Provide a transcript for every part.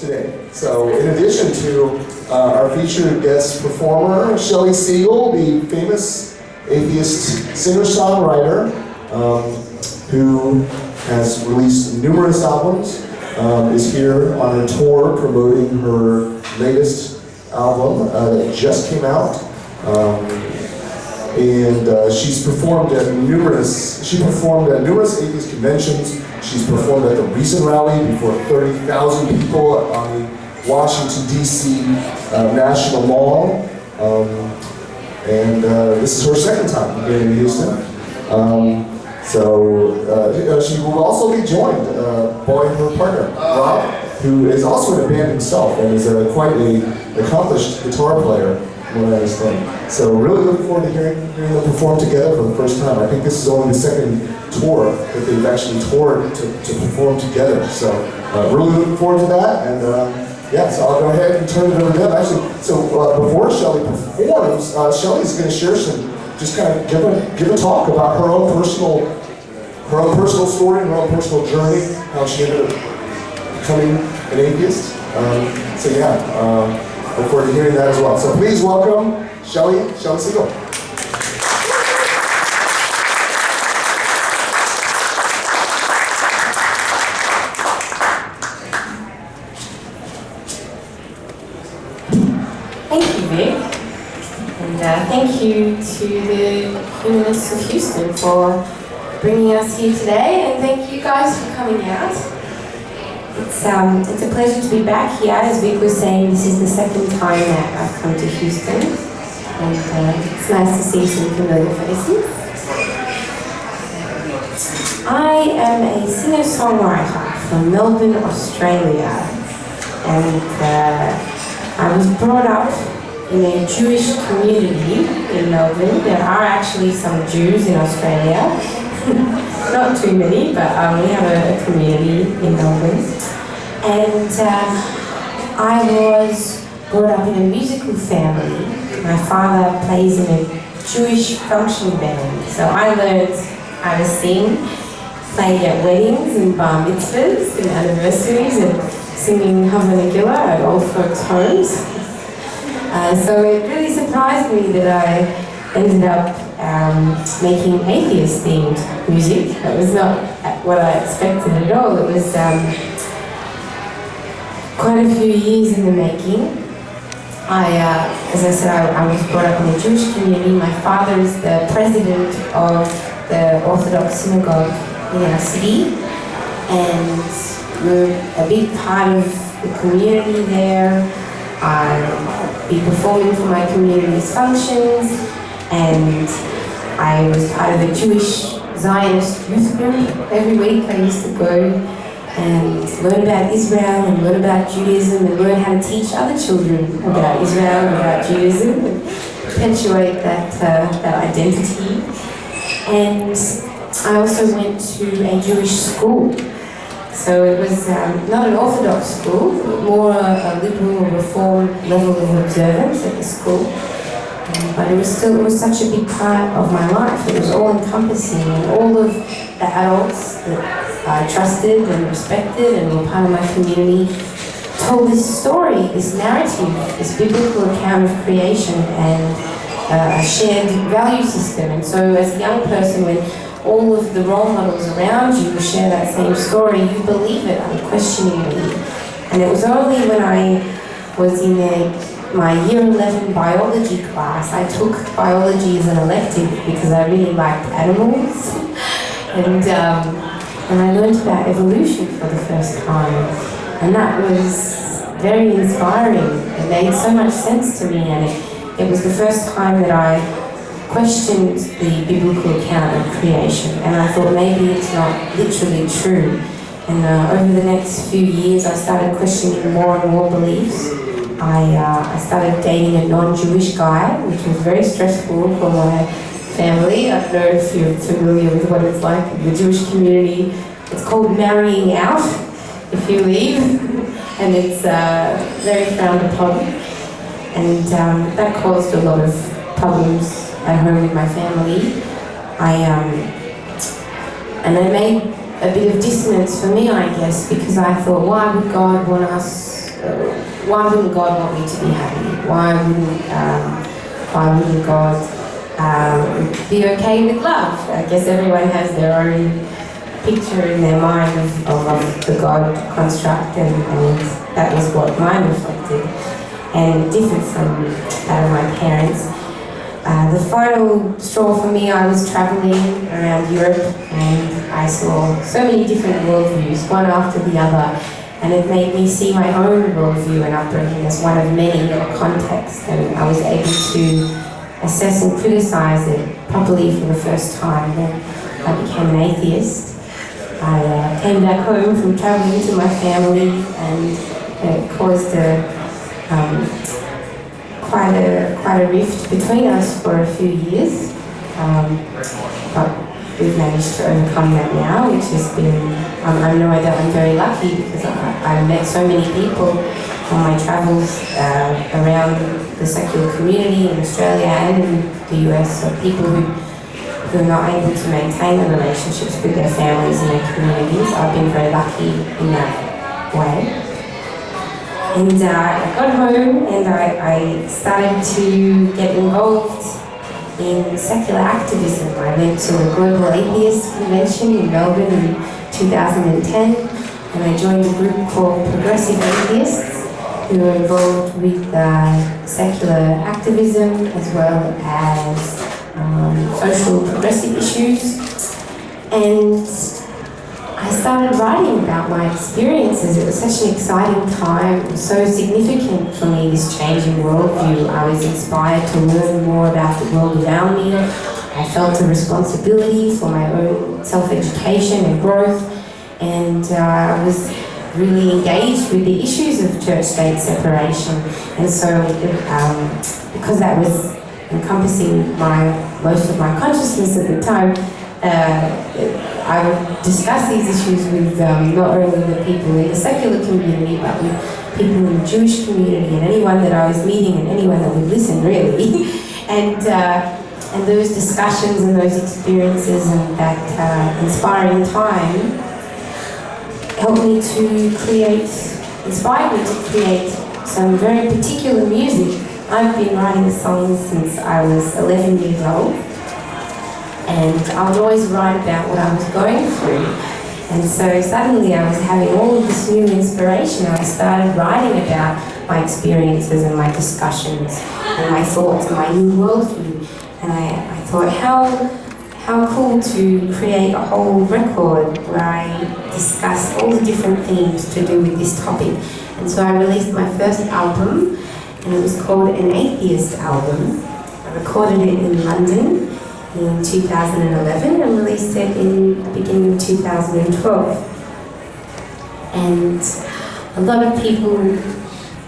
today. So in addition to our featured guest performer, Shelley Segal, the famous atheist singer-songwriter who has released numerous albums, is here on a tour promoting her latest album that just came out. She's performed at numerous atheist conventions. She's performed at the recent rally before 30,000 people on the Washington, D.C. National Mall. This is her second time being in Houston. She will also be joined by her partner, Rob, who is also in a band himself and is quite an accomplished guitar player, from what I understand. So really looking forward to hearing them perform together for the first time. I think this is only the second tour that they've actually toured to perform together. So really looking forward to that. And so I'll go ahead and turn it over to them. Actually, before Shelley performs, Shelley's going to share just kind of give a talk about her own personal story and her own personal journey, how she ended up becoming an atheist. Look forward to hearing that as well. So please welcome Shelley Segal. Thank you, Vic. And thank you to the Humanists of Houston for bringing us here today, and thank you guys for coming out. It's a pleasure to be back here. As Vic was saying, this is the second time that I've come to Houston, and it's nice to see some familiar faces. I am a singer-songwriter from Melbourne, Australia, and I was brought up in a Jewish community in Melbourne. There are actually some Jews in Australia. Not too many, but we have a community in Melbourne. And I was brought up in a musical family. My father plays in a Jewish function band. So I learned how to sing, played at weddings and bar mitzvahs and anniversaries, and singing Hava Nagila at old folks' homes. So it really surprised me that I ended up making atheist-themed music. That was not what I expected at all. It was quite a few years in the making. As I said, I was brought up in a Jewish community. My father is the president of the Orthodox synagogue in our city, and we're a big part of the community there. I'd be performing for my community's functions, and I was part of a Jewish Zionist youth group. Every week I used to go and learn about Israel and learn about Judaism and learn how to teach other children about Israel and about Judaism and perpetuate that identity. And I also went to a Jewish school. So it was not an Orthodox school, but more a liberal reform level of observance at the school. But it was such a big part of my life. It was all-encompassing, and all of the adults that I trusted and respected and were part of my community told this story, this narrative, this biblical account of creation and a shared value system. And so as a young person, when all of the role models around you share that same story, you believe it unquestioningly. And it was only when I was in my year 11 biology class. I took biology as an elective because I really liked animals. And I learned about evolution for the first time. And that was very inspiring. It made so much sense to me, and it was the first time that I questioned the biblical account of creation, and I thought maybe it's not literally true. And over the next few years I started questioning more and more beliefs. I started dating a non-Jewish guy, which was very stressful for my family. I don't know if you're familiar with what it's like in the Jewish community. It's called marrying out if you leave, and it's very frowned upon. And that caused a lot of problems at home with my family. And it made a bit of dissonance for me, I guess, because I thought, why would God want us why wouldn't God want me to be happy? Why wouldn't God be okay with love? I guess everyone has their own picture in their mind of the God construct, and that was what mine reflected, and different from that of my parents. The final straw for me, I was travelling around Europe and I saw so many different worldviews, one after the other, and it made me see my own worldview and upbringing as one of many in a context, and I was able to assess and criticise it properly for the first time. Then I became an atheist. I came back home from travelling to my family, and it caused quite a rift between us for a few years, but we've managed to overcome that now, which has been, I know that I'm very lucky because I've met so many people on my travels around the secular community in Australia and in the US, so people who are not able to maintain the relationships with their families and their communities. I've been very lucky in that way. And I got home and I started to get involved in secular activism. I went to a global atheist convention in Melbourne in 2010, and I joined a group called Progressive Atheists, who are involved with secular activism as well as social progressive issues. And I started writing about my experiences. It was such an exciting time. It was so significant for me, this changing worldview. I was inspired to learn more about the world around me. I felt a responsibility for my own self-education and growth, and I was really engaged with the issues of church-state separation. And so, because that was encompassing most of my consciousness at the time, I would discuss these issues with not only the people in the secular community, but with people in the Jewish community and anyone that I was meeting and anyone that would listen, really. And those discussions and those experiences and that inspiring time inspired me to create some very particular music. I've been writing songs since I was 11 years old. And I would always write about what I was going through. And so suddenly I was having all of this new inspiration. I started writing about my experiences and my discussions and my thoughts and my new worldview. And I thought, how cool to create a whole record where I discuss all the different themes to do with this topic. And so I released my first album, and it was called an Atheist album. I recorded it in London in 2011 and released it in the beginning of 2012. And a lot of people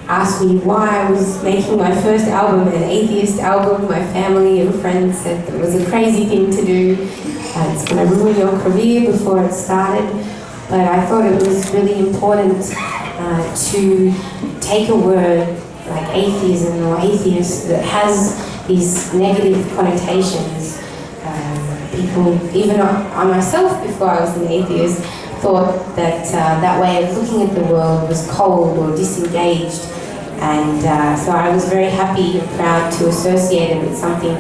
asked me why I was making my first album, an atheist album. My family and friends said it was a crazy thing to do. It's going to ruin your career before it started. But I thought it was really important to take a word like atheism or atheist that has these negative connotations. People, even I myself, before I was an atheist, thought that that way of looking at the world was cold or disengaged. And so I was very happy and proud to associate it with something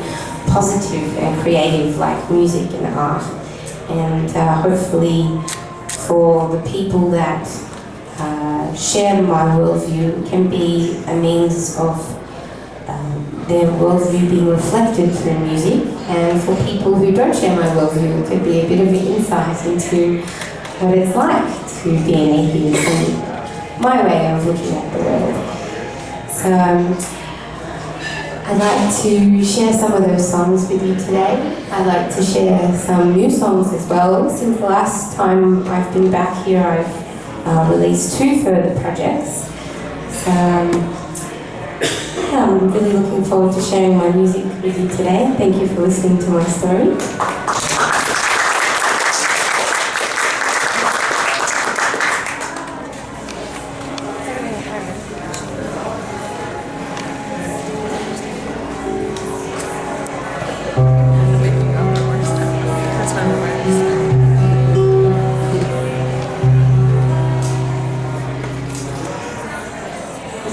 positive and creative like music and art. And hopefully for the people that share my worldview, can be a means of their worldview being reflected through music, and for people who don't share my worldview, it could be a bit of an insight into what it's like to be an atheist and my way of looking at the world. So I'd like to share some of those songs with you today. I'd like to share some new songs as well. Since the last time I've been back here, I've released 2 further projects. So I'm really looking forward to sharing my music with you today. Thank you for listening to my story.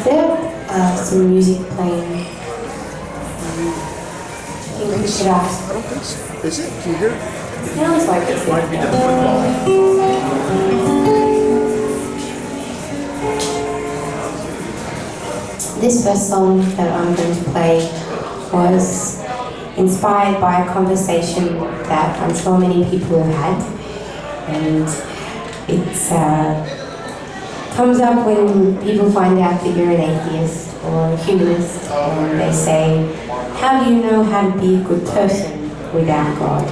Is there some music playing? I think we should ask. I don't think so. Is it? Can you hear it? It sounds like it's Might be the football. This first song that I'm going to play was inspired by a conversation that I'm sure many people have had, and it comes up when people find out that you're an atheist or a humanist, and they say, how do you know how to be a good person without God?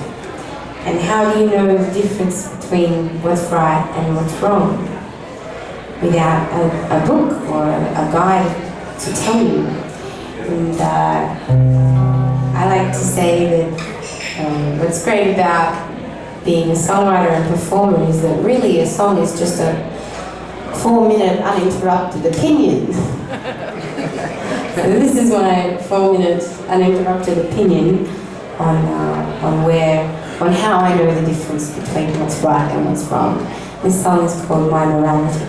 And how do you know the difference between what's right and what's wrong without a book or a guide to tell you? And I like to say that what's great about being a songwriter and performer is that really a song is just a 4-minute uninterrupted opinion. So this is my 4-minute uninterrupted opinion on how I know the difference between what's right and what's wrong. This song is called My Morality.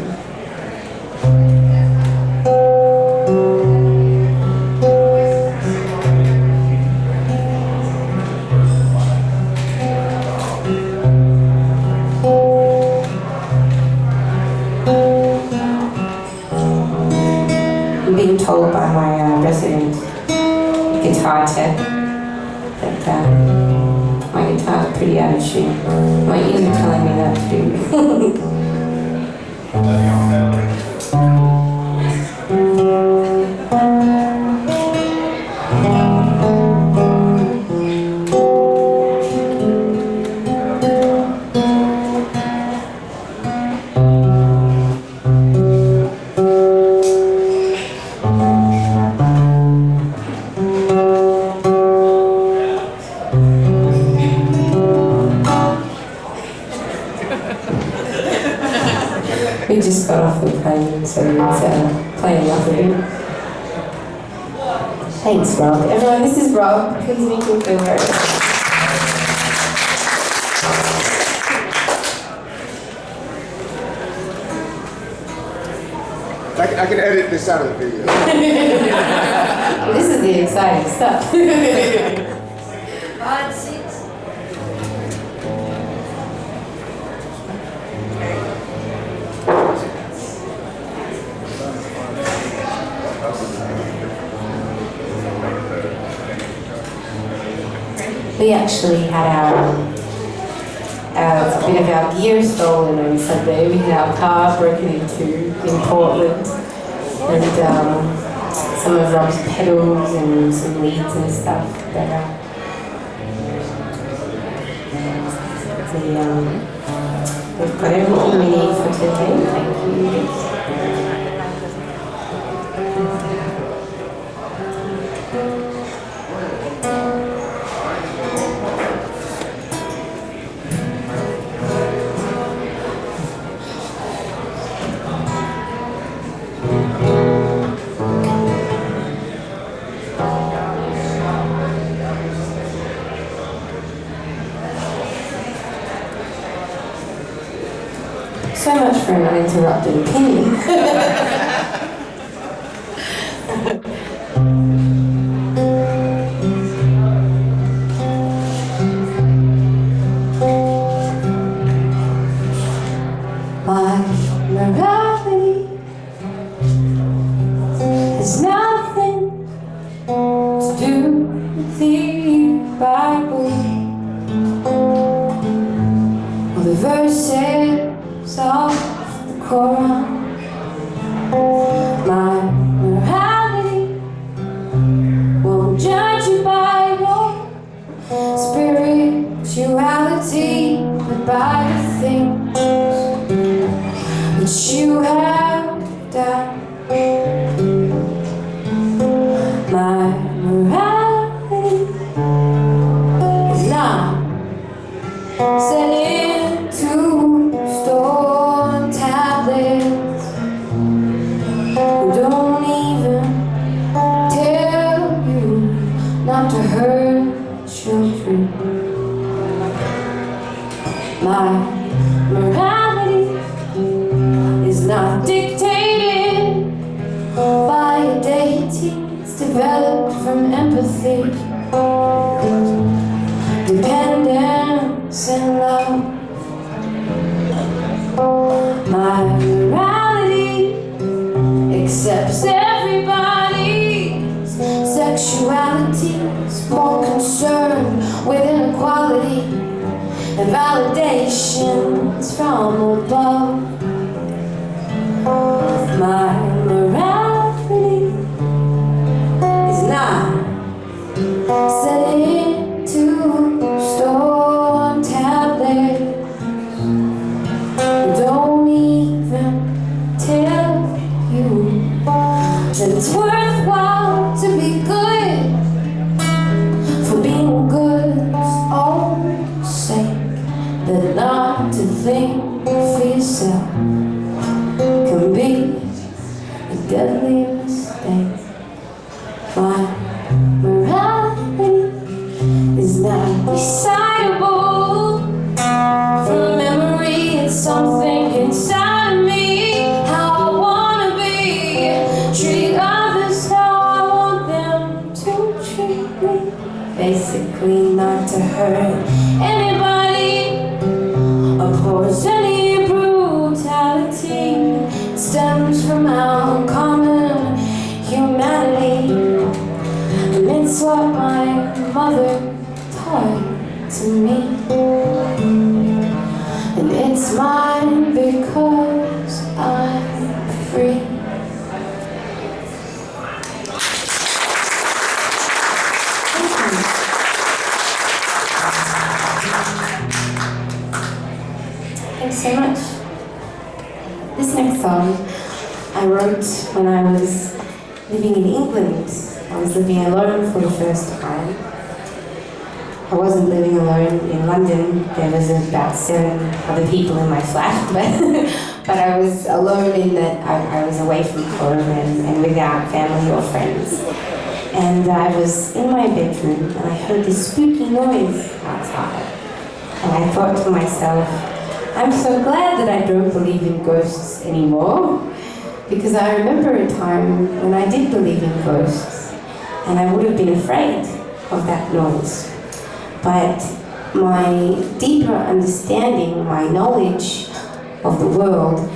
I'm being told by my resident guitar tech that my guitar is pretty out of tune. My ears are telling me that too. We just got off the plane, so it's playing off again. Thanks, Rob. Everyone, this is Rob. Please make him feel very well. I can edit this out of the video. This is the exciting stuff. 5, 6. We actually had a bit of our gear stolen on Sunday. We had our car broken into in Portland, and some of Rob's pedals and some leads and stuff. But we've got everything we need for today. Thank you. So much for an uninterrupted opinion. My morality has nothing to do with the Bible or the verses of the Quran. My morality won't judge you by your spirituality, but by the things that you have done. My morality is not set into stone tablets who don't even tell you not to hurt children. My morality is not dictated by developed from empathy, dependence and love. My morality accepts everybody's sexuality, is more concerned with inequality and validations from above. My morality is not set into stone tablets. Don't even tell you that it's worthwhile to be good for being good's own sake, but not to think for yourself can be a deadly mistake. My morality is not recitable from memory. It's something inside me. How I wanna be, treat others how I want them to treat me. Basically, not to hurt anybody, oppose any brutality. Stems from our common humanity, and it's what my mother taught to me, and it's mine because I'm free. Thanks so much. This next song I wrote when I was living in England. I was living alone for the first time. I wasn't living alone in London. There was about 7 other people in my flat, but I was alone in that I was away from home and without family or friends. And I was in my bedroom and I heard this spooky noise outside. And I thought to myself, I'm so glad that I don't believe in ghosts anymore, because I remember a time when I did believe in ghosts and I would have been afraid of that noise. But my deeper understanding, my knowledge of the world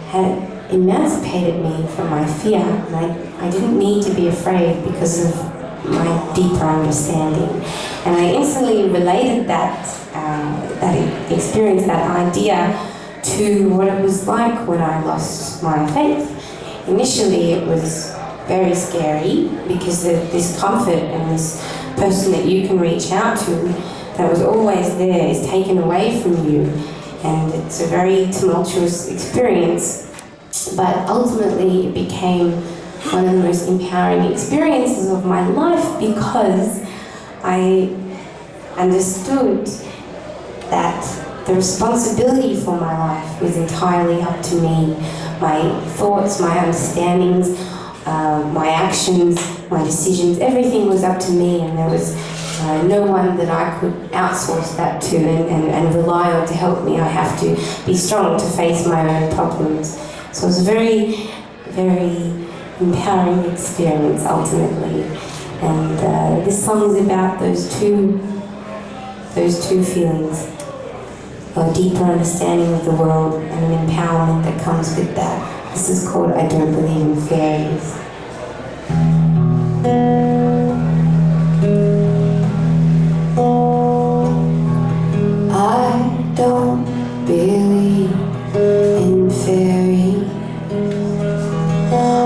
had emancipated me from my fear, and I didn't need to be afraid because of my deeper understanding. And I instantly related that experience, that idea, to what it was like when I lost my faith. Initially it was very scary because this comfort and this person that you can reach out to that was always there is taken away from you, and it's a very tumultuous experience. But ultimately it became one of the most empowering experiences of my life because I understood that the responsibility for my life was entirely up to me. My thoughts, my understandings, my actions, my decisions, everything was up to me, and there was no one that I could outsource that to and rely on to help me. I have to be strong to face my own problems. So it was a very, very empowering experience ultimately. And this song is about those two feelings, a deeper understanding of the world and an empowerment that comes with that. This is called I Don't Believe in Fairies. I don't believe in fairies.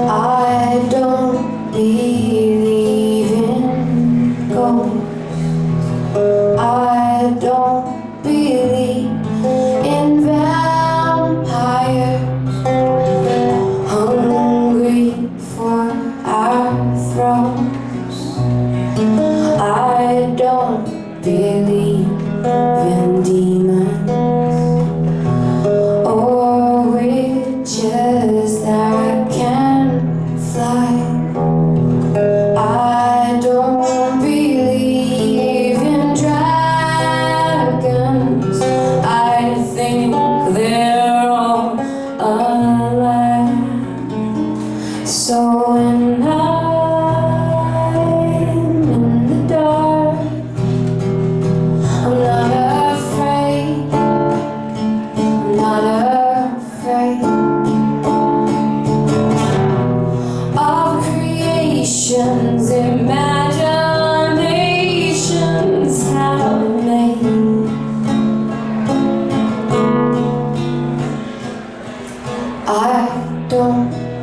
I don't believe in ghosts. I don't believe in vampires hungry for our throats. I don't believe in demons or witches that can fly. I don't believe in dragons. I think they're all alive. So when I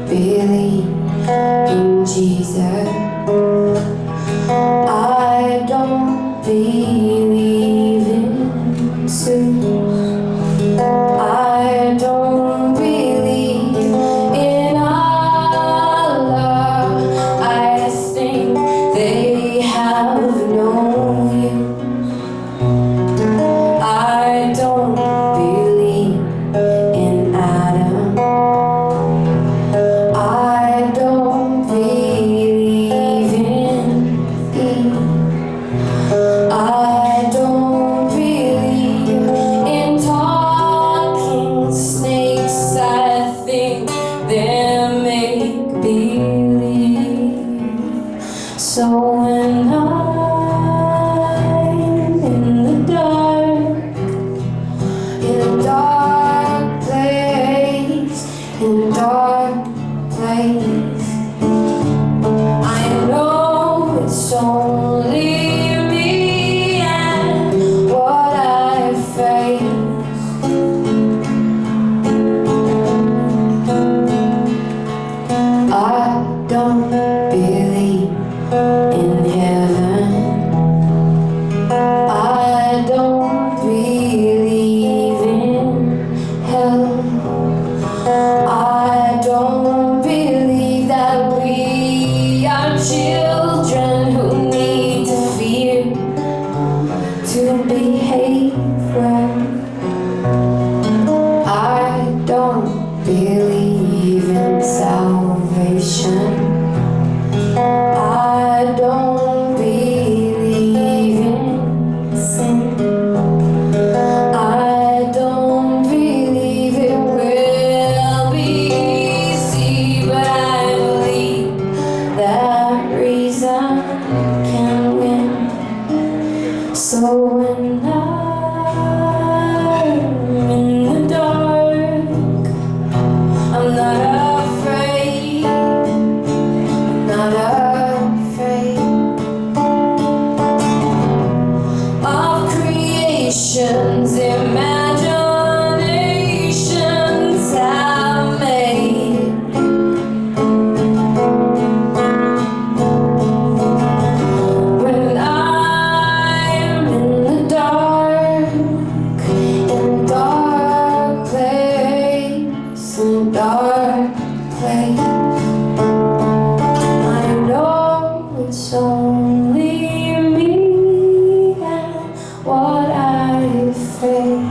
believe in Jesus. I don't believe in suits. I don't believe in Allah. I think they have no use. I don't believe in Adam. I don't believe in Eve. I don't believe in talking snakes. I think they're make-believe. So when I'm in the dark, in a dark place, in a dark place, I know it's only me and what I face. I don't believe in heaven. I don't believe in hell. I don't believe that we are children who need to fear to behave well. I don't believe in salvation. I don't believe in sin. I don't believe it will be easy, but I believe that reason can win. So when I'm in the dark, I'm not afraid. Not afraid of creations, imaginations I've made. When I'm in the dark, in a dark place, in a dark place, I know it's only me and what I face.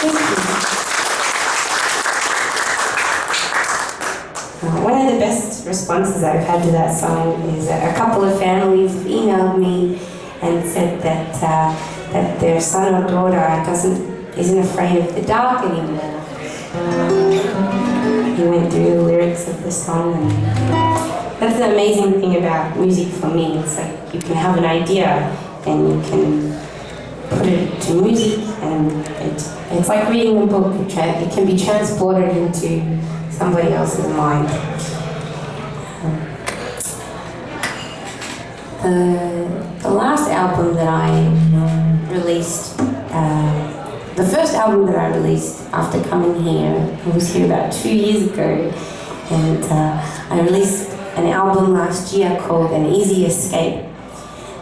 Thank you. One of the best responses I've had to that song is a couple of families emailed me and said that that their son or daughter isn't afraid of the dark anymore. He went through the lyrics of the song, and that's the amazing thing about music for me. It's like you can have an idea and you can put it to music, and it's like reading a book. It can be transported into somebody else's mind. The last album that I released, the first album that I released after coming here, I was here about 2 years ago, and I released an album last year called An Easy Escape,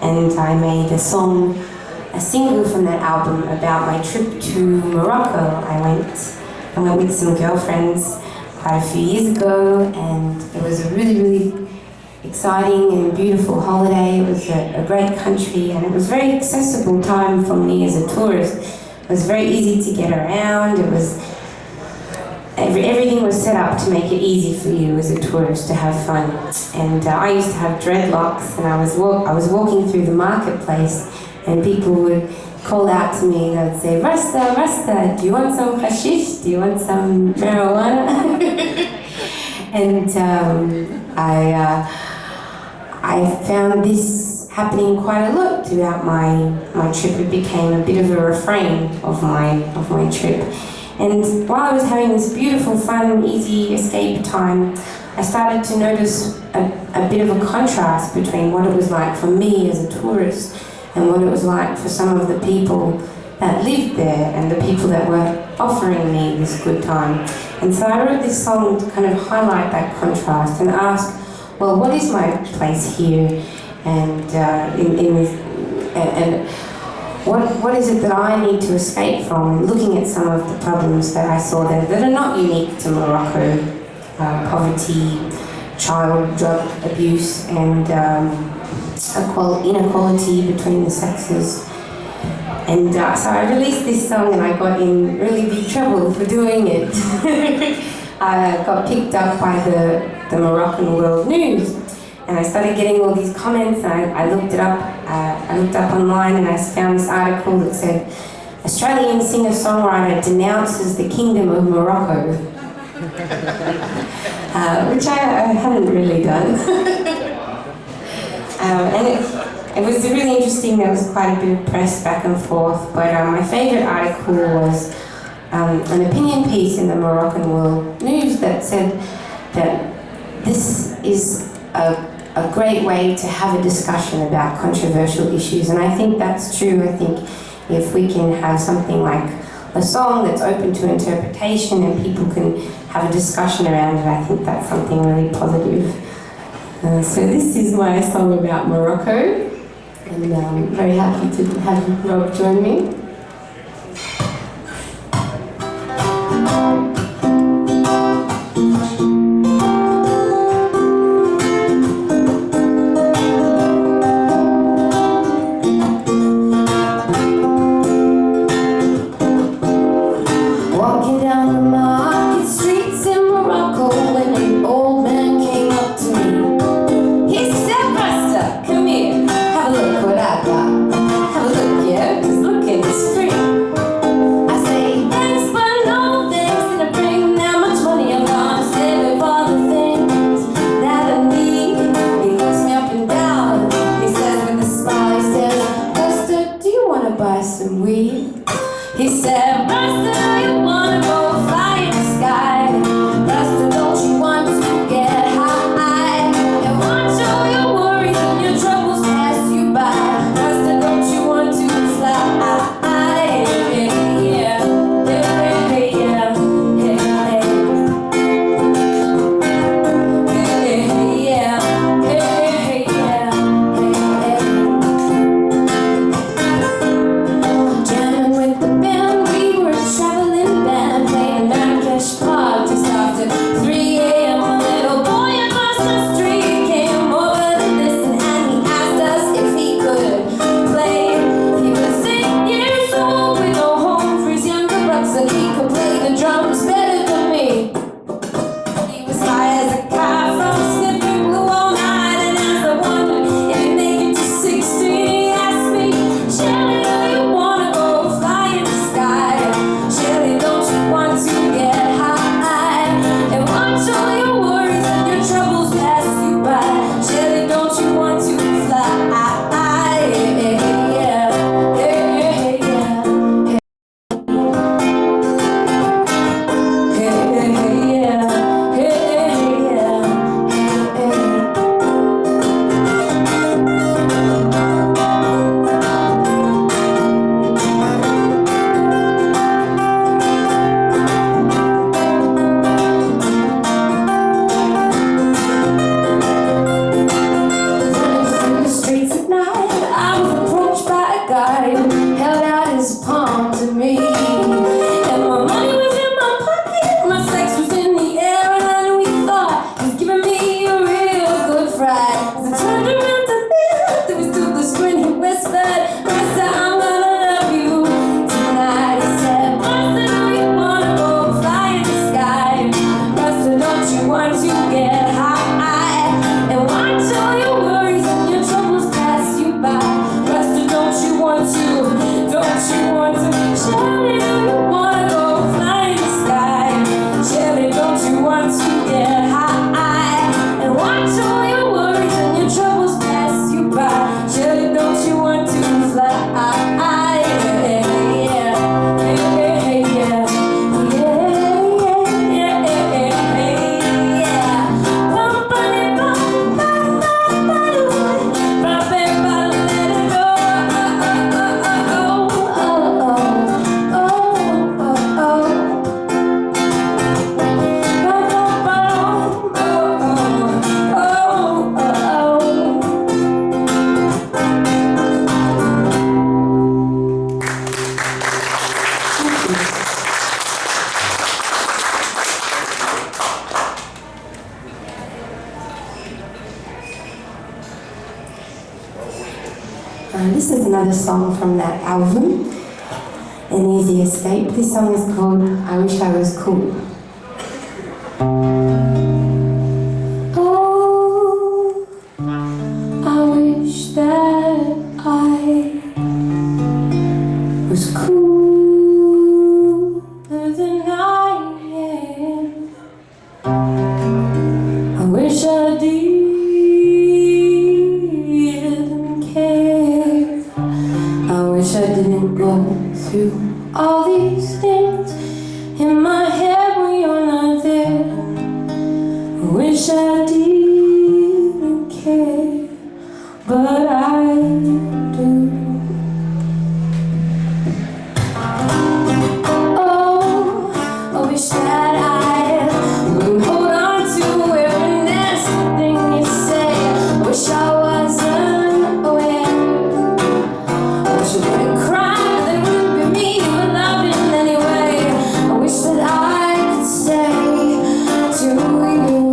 and I made a single from that album about my trip to Morocco. I went with some girlfriends quite a few years ago, and it was a really, really exciting and beautiful holiday. It was a great country, and it was very accessible time for me as a tourist. It was very easy to get around. It was everything was set up to make it easy for you as a tourist to have fun. And I used to have dreadlocks, and I was walking through the marketplace, and people would call out to me. They would say, "Rasta, Rasta, do you want some hashish? Do you want some marijuana?" And I found this happening quite a lot throughout my trip. It became a bit of a refrain of my trip. And while I was having this beautiful, fun, easy escape time, I started to notice a bit of a contrast between what it was like for me as a tourist and what it was like for some of the people that lived there and the people that were offering me this good time. And so I wrote this song to kind of highlight that contrast and ask, well, what is my place here? And in this, and what is it that I need to escape from? Looking at some of the problems that I saw there that are not unique to Morocco, poverty, child drug abuse, and inequality between the sexes. And so I released this song and I got in really big trouble for doing it. I got picked up by the Moroccan World News, and I started getting all these comments, and I looked it up. I looked up online and I found this article that said, Australian singer-songwriter denounces the Kingdom of Morocco. Which I hadn't really done. And it was really interesting. There was quite a bit of press back and forth, but my favourite article was an opinion piece in the Moroccan World News that said that this is a great way to have a discussion about controversial issues, and I think that's true. I think if we can have something like a song that's open to interpretation and people can have a discussion around it, I think that's something really positive. So this is my song about Morocco, and I'm very happy to have Rob join me. This is another song from that album, An Easy Escape. This song is called I Wish I Was Cool. Oh, I wish that I was cooler than I am. I wish I didn't care. I wish I didn't go through all these things in my head when you're not there. I wish I didn't care, but I do. Oh, I wish that I wouldn't hold on to every nasty thing you say. I wish I wasn't aware. I wish I wouldn't cry, that it wouldn't be me you were loving anyway. I wish that I could say to you,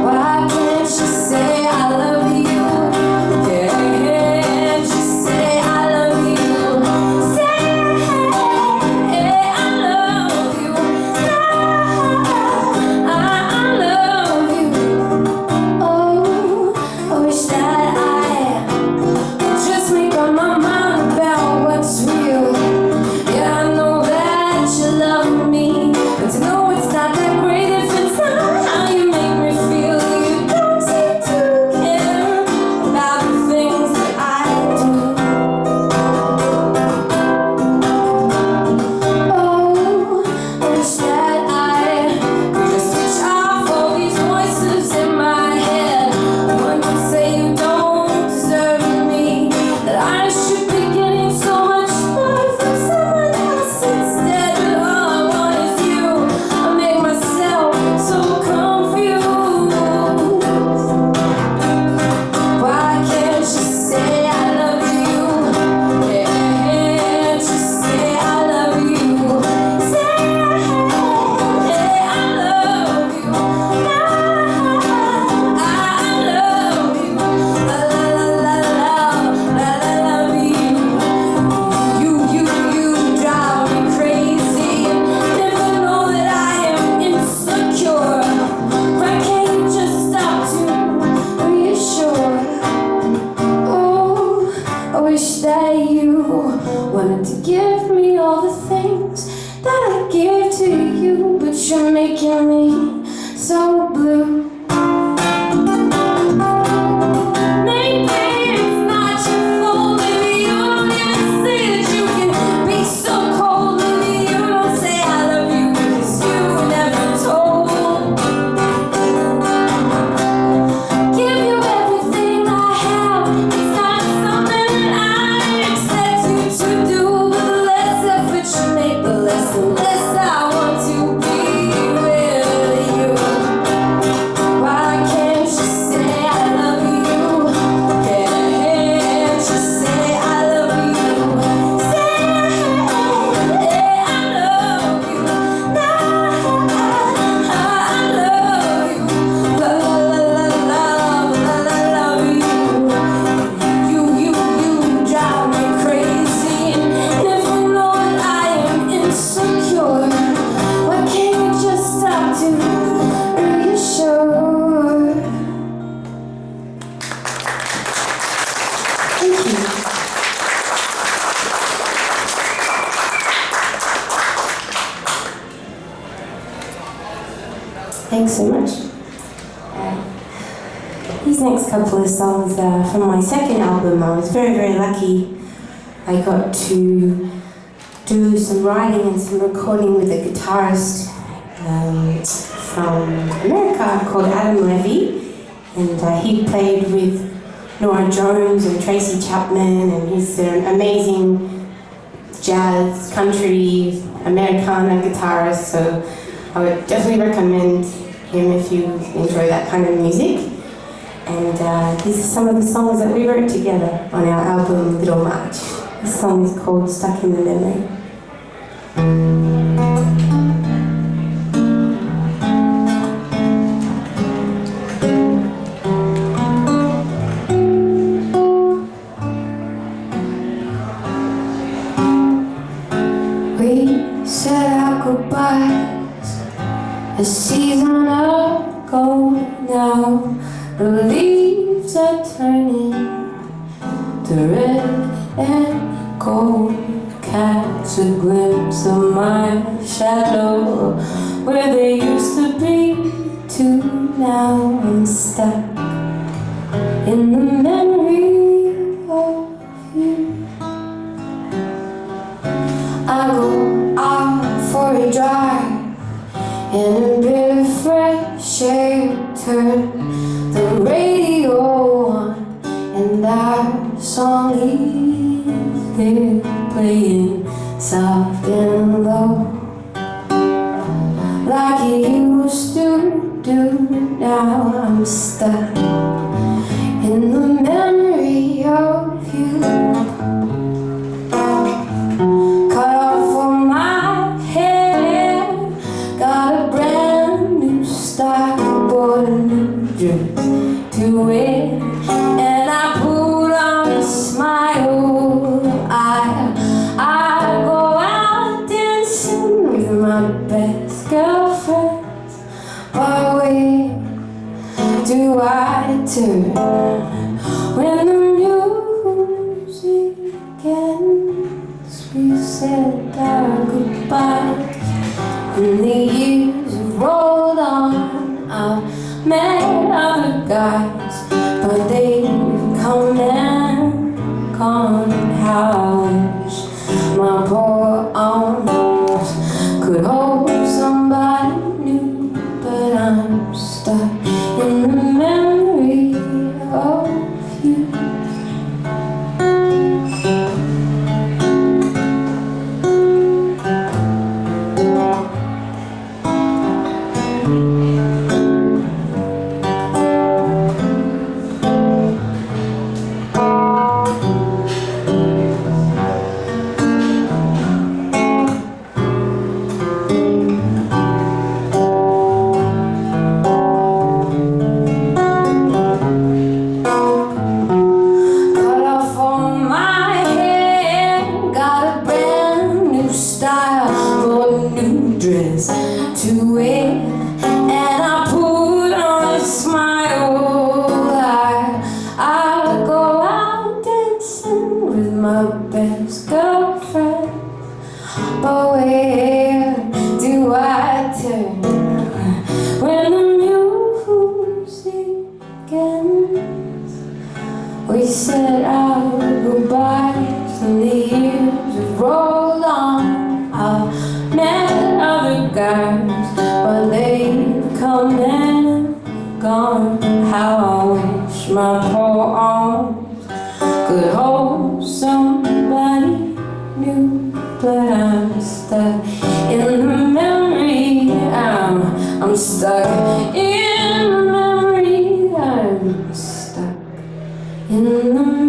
why can't you say I love you? Can't you say I love you? Say I love you. I love you. Oh, I wish that I just make up my mind about what's real. Yeah, I know that you love me, but to know it's not that great if it's not how you make me feel. You don't seem to care about the things that I do. Oh, I wish that I could just switch off all these voices in my head. One would say you don't deserve me, that I should be getting so much love from someone else instead. But all I want is you. I make myself so confused. Why can't you say I love you? Can't you say I love you? Say I love you. I love you. La la la la love you. You drive me crazy. Never know that I am insecure. Why can't you just stop to reassure? Oh, I wish that you wanted to give me all the things that I give to you, but you're making me so blue. Maybe it's not your fault. Maybe you don't even say that you can be so cold. Maybe you don't say I love you because you were never told. Give you everything I have. It's not something that I expect you to do. The less effort you make, the less and less I want to be with you. Why can't you say I love you? Can't you say I love you? Say I love you. I love you. La la la la la love you. You drive me crazy. And if you know that I am insecure, why can't you just stop to reassure? Thank you. Thanks so much. These next couple of songs are from my second album. I was very, very lucky. I got to do some writing and some recording with a guitarist from America called Adam Levy. And he played with Nora Jones and Tracy Chapman, and he's an amazing jazz, country, Americana guitarist. So I would definitely recommend him if you enjoy that kind of music. And these are some of the songs that we wrote together on our album Little March. This song is called Stuck in the Memory. our goodbyes. A season ago now, the leaves are turning to red and gold. Catch a glimpse of my shadow where they used to be. To now I'm stuck in the memory of you. I go out for a drive and a bit of fresh air. Turn the radio on and our song is there, playing soft and low like it used to do. Now I'm stuck in the memory of you. Cut off all my hair, got a brand new style, bought a new dress to wear, and I put on a smile. I go out dancing with my best girlfriends, but where do I turn when the music ends? We said our goodbyes and the years have rolled on. I've met other guys, but they've come and gone. How I wish my poor arms could hold somebody new, but I'm stuck in the memory of you. To wear, and I put on a smile. I go out dancing with my best girlfriend, but where do I turn when the music ends? We said our goodbyes and the years have rolled on. I met other guys, but they've come and gone. How I wish my poor arms could hold somebody new, but I'm stuck in the memory. I'm stuck in the memory. I'm stuck in the memory.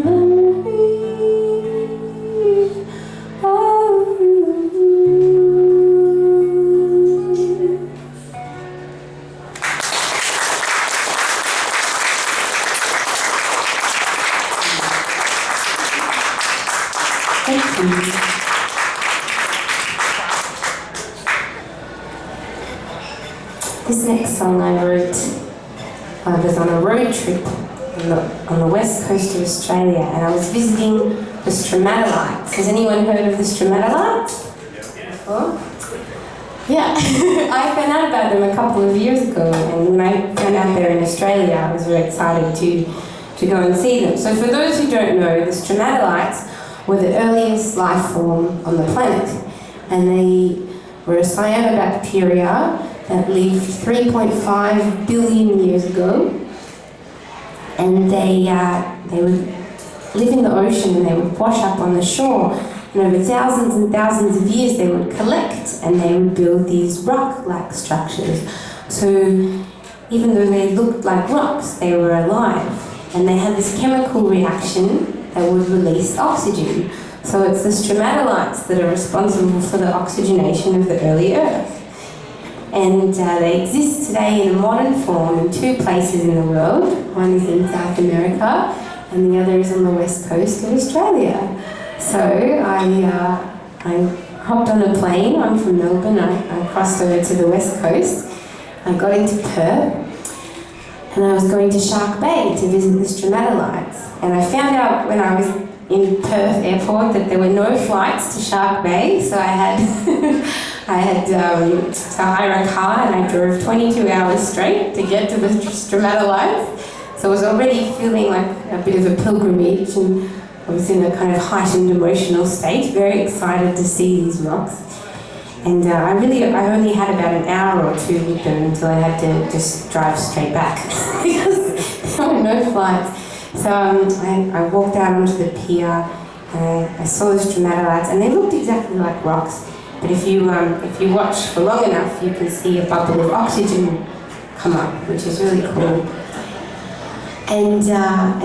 This next song I wrote, I was on a road trip on the west coast of Australia, and I was visiting the stromatolites. Has anyone heard of the stromatolites? Before? Yeah, I found out about them a couple of years ago, and when I found out they're in Australia, I was very excited to go and see them. So for those who don't know, the stromatolites were the earliest life form on the planet, and they were a cyanobacteria that lived 3.5 billion years ago, and they would live in the ocean and they would wash up on the shore, and over thousands and thousands of years they would collect and they would build these rock-like structures. So even though they looked like rocks, they were alive, and they had this chemical reaction that would release oxygen. So it's the stromatolites that are responsible for the oxygenation of the early Earth. And they exist today in a modern form in two places in the world. One is in South America, and the other is on the west coast of Australia. So I hopped on a plane. I'm from Melbourne. I crossed over to the west coast. I got into Perth and I was going to Shark Bay to visit the stromatolites. And I found out when I was in Perth airport that there were no flights to Shark Bay, so I had to hire a car and I drove 22 hours straight to get to the stromatolites. So I was already feeling like a bit of a pilgrimage, and I was in a kind of heightened emotional state, very excited to see these rocks. And I only had about an hour or two with them until I had to just drive straight back because there were no flights. So I walked out onto the pier and I saw the stromatolites, and they looked exactly like rocks. But if you watch for long enough, you can see a bubble of oxygen come up, which is really cool. And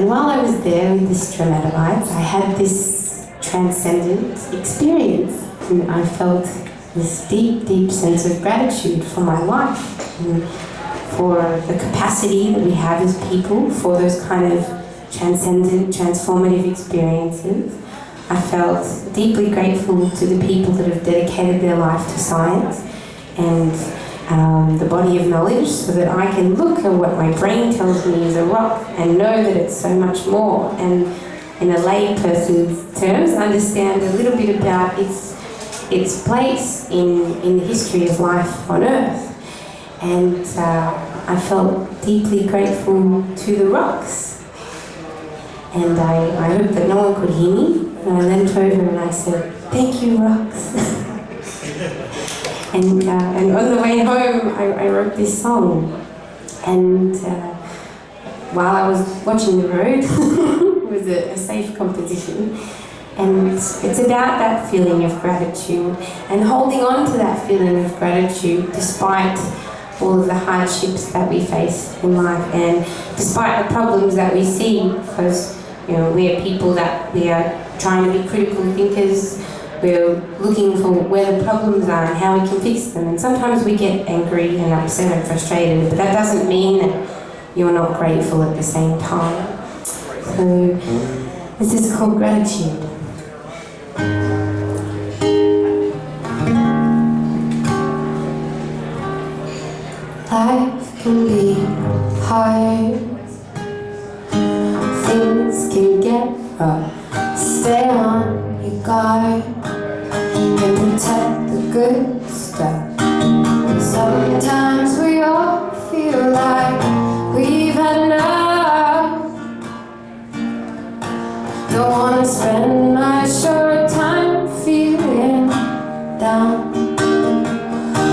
while I was there with the stromatolites, I had this transcendent experience, and I felt this deep, deep sense of gratitude for my life, and for the capacity that we have as people for those kind of transcendent, transformative experiences. I felt deeply grateful to the people that have dedicated their life to science and the body of knowledge, so that I can look at what my brain tells me is a rock and know that it's so much more, and in a lay person's terms, understand a little bit about its place in the history of life on Earth. And I felt deeply grateful to the rocks. And I hoped that no one could hear me. And I leant over and I said, "Thank you, rocks." and on the way home, I wrote this song. And while I was watching the road, it was a safe composition. And it's about that feeling of gratitude and holding on to that feeling of gratitude despite all of the hardships that we face in life, and despite the problems that we see, because we are people that we are trying to be critical thinkers. We're looking for where the problems are and how we can fix them. And sometimes we get angry and upset and frustrated, but that doesn't mean that you're not grateful at the same time. So this is called gratitude. Life can be hard, things can get rough. Stay on your guard and protect the good stuff. Sometimes we all feel like we've had enough. Don't wanna spend my short time feeling down.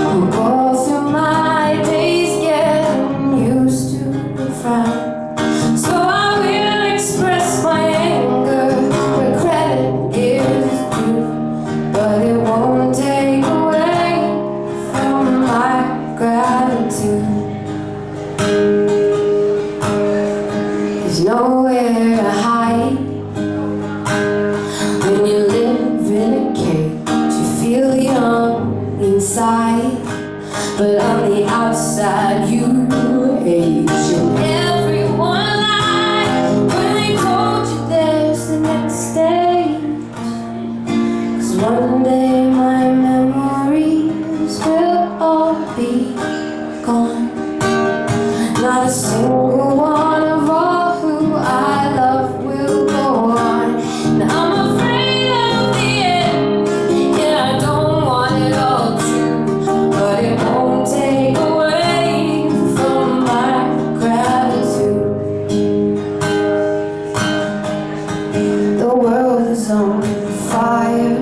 I'll go through my days getting used to the frown. So I will express my anger where credit is due, but it won't take away from my gratitude. There's nowhere to hide when you live in a cage. You feel young inside, but on the outside you age. And everyone lied when they told you there's the next stage. 'Cause one day my memories will all be gone. Not a single one of all who I love will go on. And I'm afraid of the end. Yeah, I don't want it all true, but it won't take away from my gratitude. The world is on fire,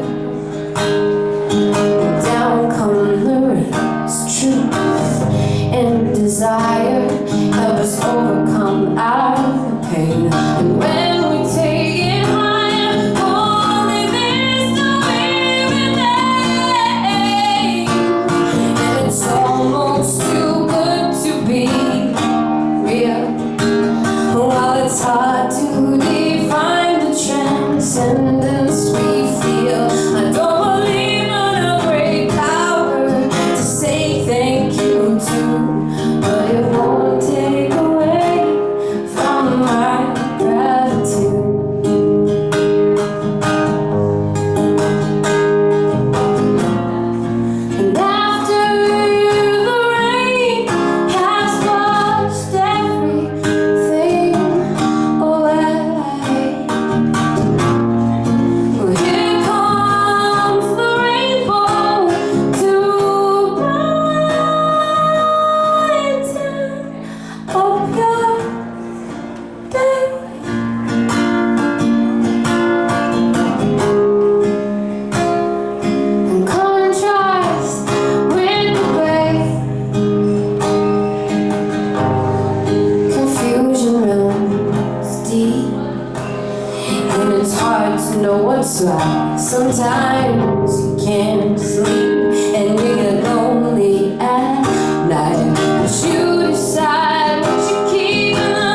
close, you can't sleep, and you get lonely at night. But you decide what you keep, and the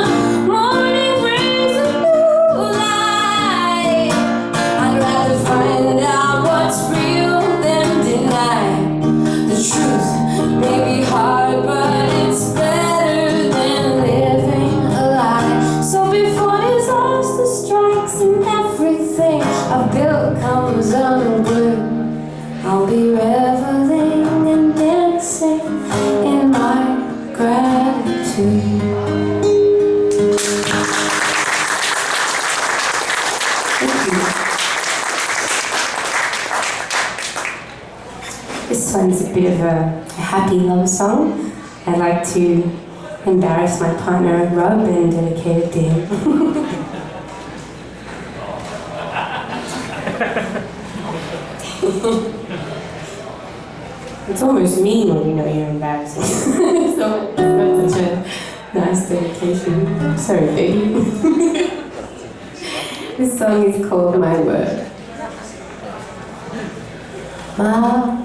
morning brings a new light. I'd rather find out what's real than deny. The truth may be hard, but it's better than living a lie. So before disaster strikes and everything I've built comes unglued, I'll be reveling and dancing in my gratitude. Thank you. This one's a bit of a happy love song. I'd like to embarrass my partner Rob and dedicate it to him. It's almost mean when you know you're embarrassing. So it's such a nice dedication. Sorry, baby. This song is called My Word. My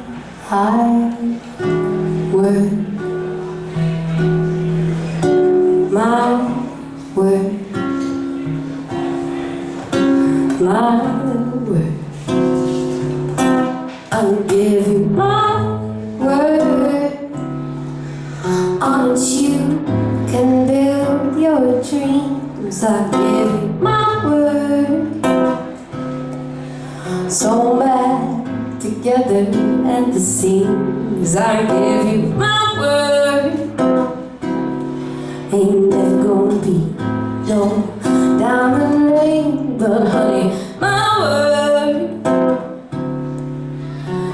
word. My word. My word. I'll give you my word on which you can build your dreams. I'll give you my word. So bad together at the seams. I'll give you my word. Ain't never gonna be no diamond ring, but honey, my word.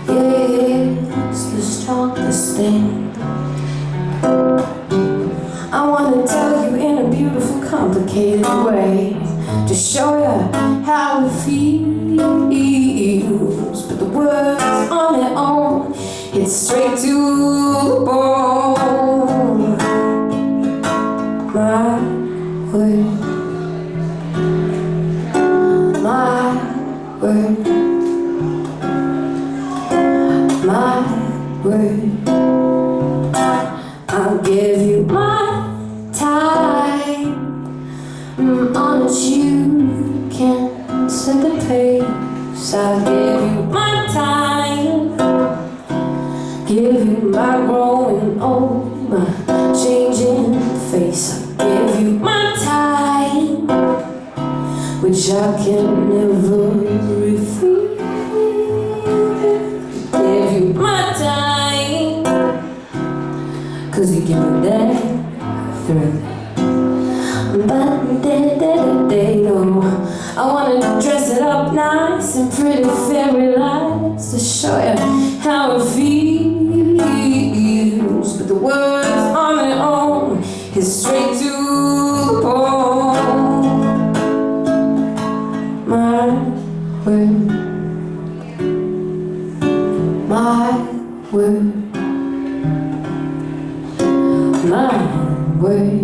It's the strongest thing. I wanna tell you in a beautiful, complicated way, to show you how it feels. But the words on their own hit straight to the bone. My word. My word. My word. I'll give you my time on which you can set the pace. I'll give you my time, give you my growing old, my changing face. I'll give you my time, which I can never refuse. Give you my time, 'cause you give me that thrill. But I wanna dress it up nice and pretty fairy lights to show you how it feels. But the words on their own is straight to the bone. My word. My word. My word.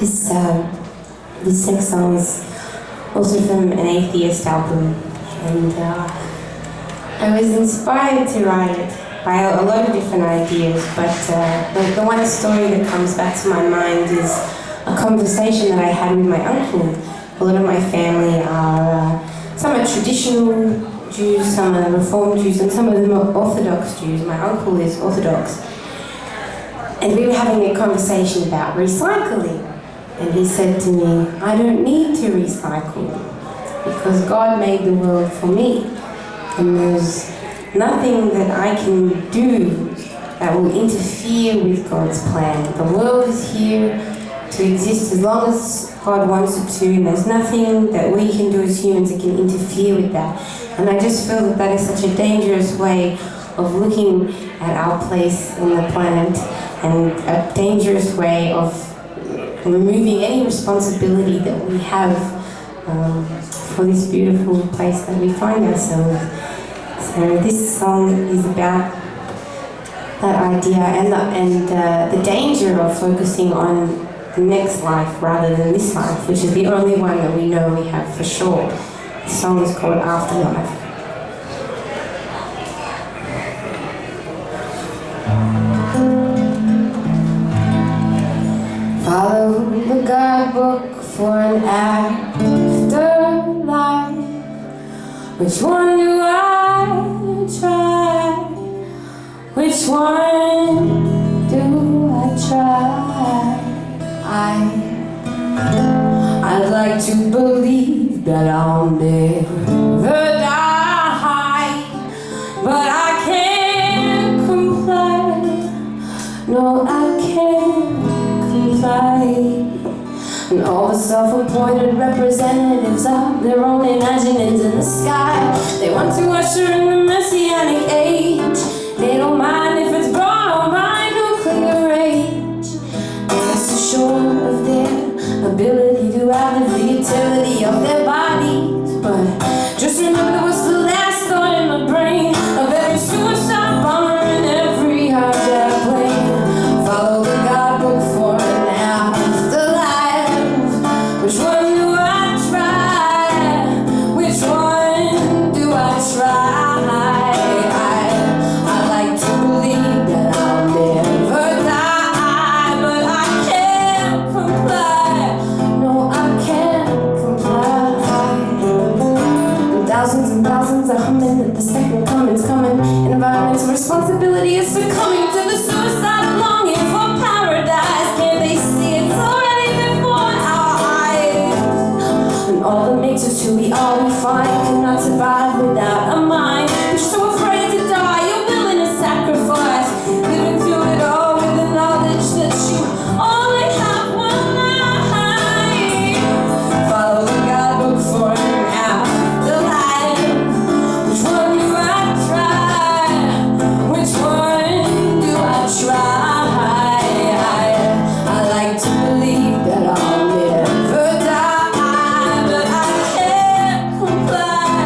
This next song is also from an Atheist album, and I was inspired to write it by a lot of different ideas, but the one story that comes back to my mind is a conversation that I had with my uncle. A lot of my family are, some are traditional Jews, some are Reformed Jews, and some of them are Orthodox Jews. My uncle is Orthodox. And we were having a conversation about recycling. And he said to me, I don't need to recycle because God made the world for me. And there's nothing that I can do that will interfere with God's plan. The world is here to exist as long as God wants it to, and there's nothing that we can do as humans that can interfere with that. And I just feel that that is such a dangerous way of looking at our place in the planet, and a dangerous way of removing any responsibility that we have for this beautiful place that we find ourselves. So this song is about that idea and the danger of focusing on the next life rather than this life, which is the only one that we know we have for sure. The song is called Afterlife. Follow the guidebook for an afterlife. Which one do I try? Which one do I try? I'd like to believe that I'll never die, but I can't comply. No, I can't comply. And all the self-appointed representatives of their own imaginings in the sky, they want to usher in the messianic age. They don't mind if it's brought on by nuclear rage. They're so sure of their ability to outlive the utility of their bodies. But just remember what's the last thought in my brain of every suicide bomber and every hijacked plane. Follow the guidebook for an afterlife. Which one do I try? Which one do I try? I like to believe that I'll never die, but I can't comply. No, I can't comply. And thousands are humming that the second coming's coming. Environmental responsibility is succumbing to the suicide longing for paradise. Can't they see it's already before our eyes? And all that makes us who we are, we find cannot survive without a mind. You're so afraid to die, you're willing to sacrifice, living through it all with the knowledge that you only have one night. Follow the guidebook for an afterlife. Which one do I try? Which one do I try? I like to believe that I'll never die, but I can't comply.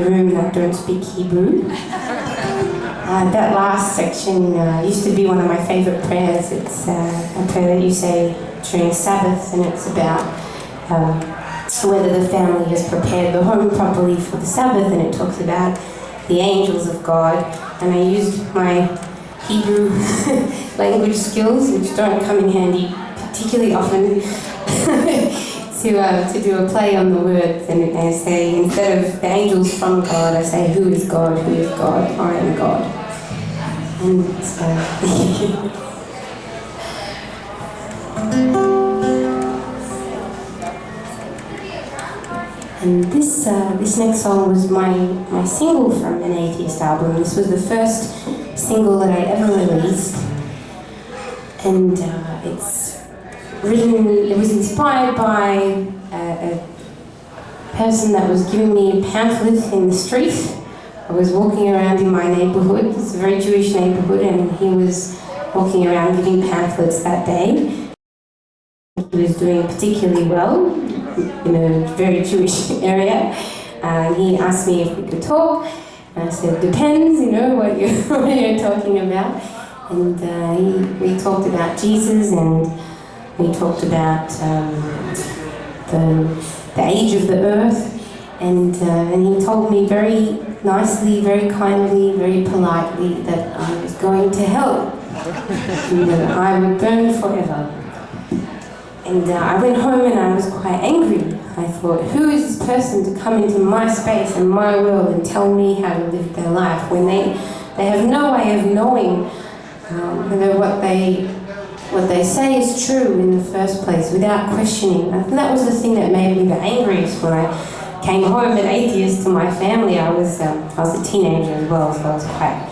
the room that don't speak Hebrew. That last section used to be one of my favorite prayers. It's a prayer that you say during Sabbath, and it's about whether the family has prepared the home properly for the Sabbath, and it talks about the angels of God. And I used my Hebrew language skills, which don't come in handy particularly often, to do a play on the words, and I say, instead of the angels from God, I say, who is God? Who is God? I am God. And and this next song was my single from an Atheist album. This was the first single that I ever released, and it was inspired by a person that was giving me a pamphlet in the street. I was walking around in my neighborhood. It's a very Jewish neighborhood, and he was walking around giving pamphlets that day. He was doing particularly well in a very Jewish area. He asked me if we could talk, and I said, depends, what you're talking about. And we talked about Jesus, and we talked about the age of the earth, and he told me very nicely, very kindly, very politely that I was going to hell, and that I would burn forever. And I went home and I was quite angry. I thought, who is this person to come into my space and my world and tell me how to live their life when they have no way of knowing whether what they say is true in the first place without questioning. I think that was the thing that made me the angriest when I came home an atheist to my family. I was a teenager as well, so I was quite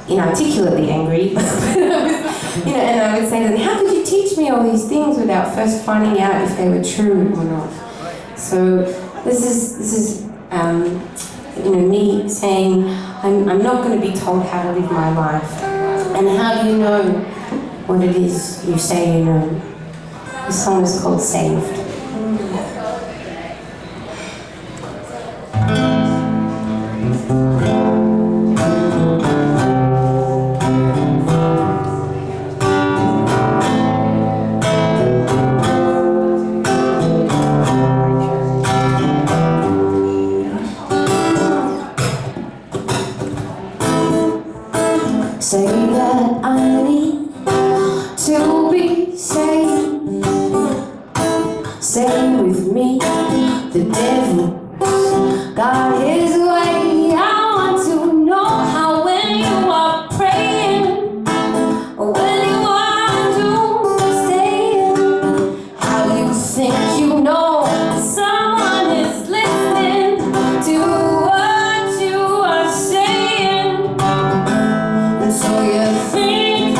inarticulately angry. And I would say to them, how could you teach me all these things without first finding out if they were true or not? So this is me saying, I'm not going to be told how to live my life. And how do you know what it is you say you know? The song is called Saved. Say that I need to be saved. Say with me, the devil got his way. I want to know how when you are praying, or when you are doomsday, how you think you know someone is listening to what you are saying. So you think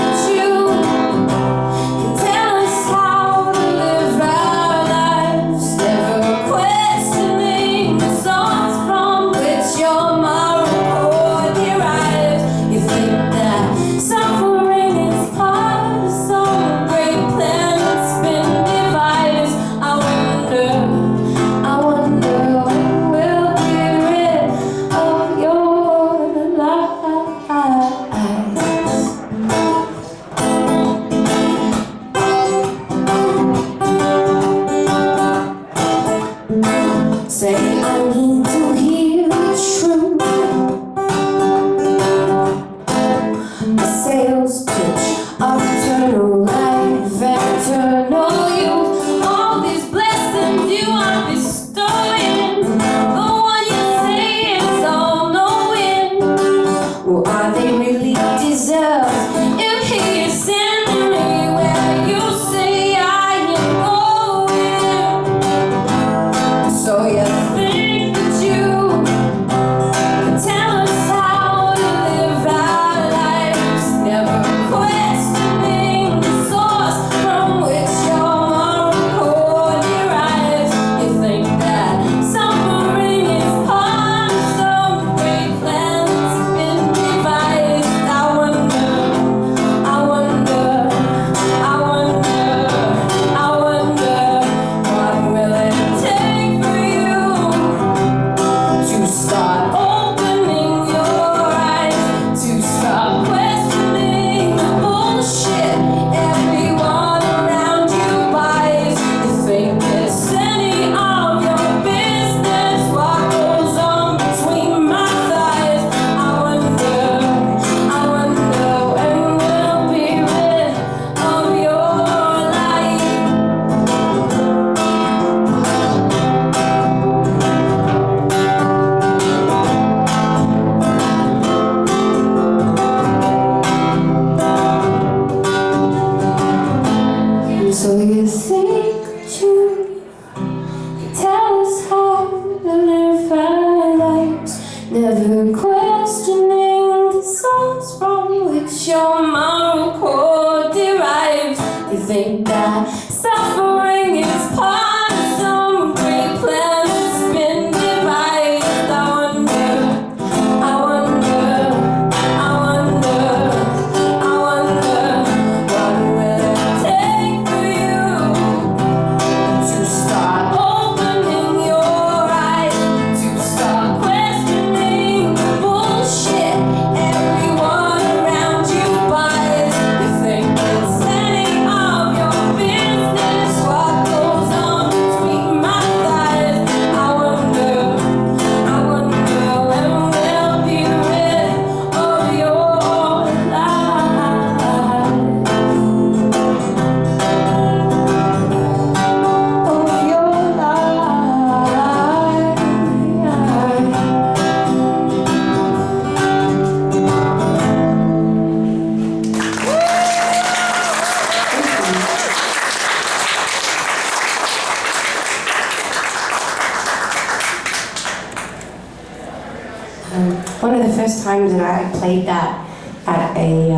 One of the first times that I played that at a,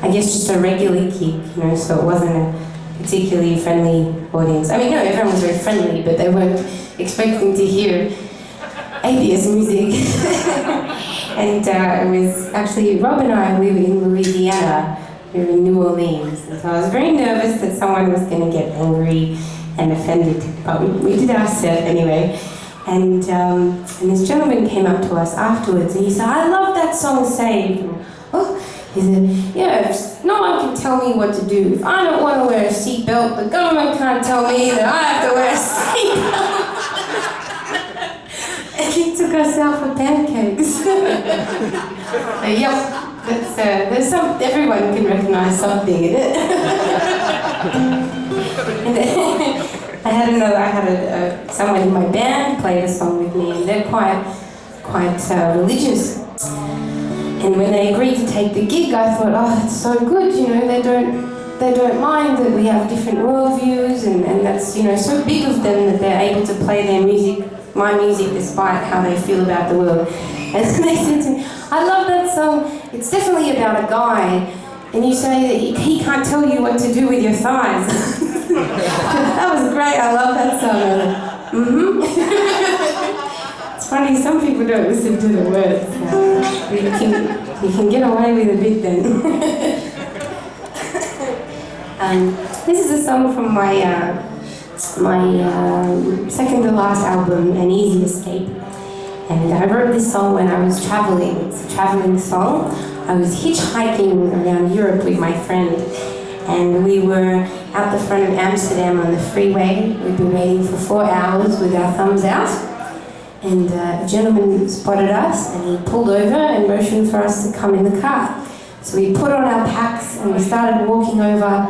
I guess just a regular gig, you know, so it wasn't a particularly friendly audience. I mean, no, everyone was very friendly, but they weren't expecting to hear atheist music. And it was actually, Rob and I live in Louisiana, we were in New Orleans, and so I was very nervous that someone was going to get angry and offended, but we did our set anyway. And this gentleman came up to us afterwards and he said, "I love that song, Saved." Oh, he said, "Yeah, no one can tell me what to do. If I don't want to wear a seatbelt, the government can't tell me that I have to wear a seatbelt." And he took us out for pancakes. Yep, there's some, everyone can recognize something in it. And then, I had someone in my band play the song with me, and they're quite religious. And when they agreed to take the gig, I thought, oh, it's so good, you know, they don't mind that we have different worldviews, and that's, you know, so big of them that they're able to play their music, my music, despite how they feel about the world. And they said to me, "I love that song, it's definitely about a guy, and you say that he can't tell you what to do with your thighs." That was great, I love that song. It's funny, some people don't listen to the words. You can get away with a bit then. This is a song from my second to last album, An Easy Escape. And I wrote this song when I was traveling. It's a traveling song. I was hitchhiking around Europe with my friend, and we were out the front of Amsterdam on the freeway. We'd been waiting for 4 hours with our thumbs out, and a gentleman spotted us, and he pulled over and motioned for us to come in the car. So we put on our packs and we started walking over,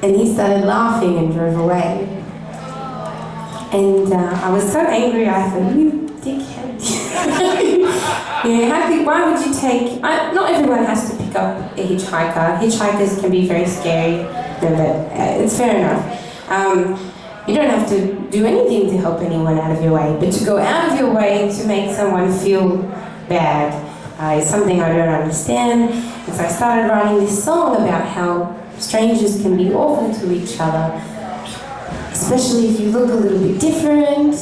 and he started laughing and drove away. And I was so angry, I thought, "You dickhead." You know, why would you take... not everyone has to pick up a hitchhiker. Hitchhikers can be very scary, but it's fair enough. You don't have to do anything to help anyone out of your way, but to go out of your way to make someone feel bad is something I don't understand. And so I started writing this song about how strangers can be awful to each other, especially if you look a little bit different,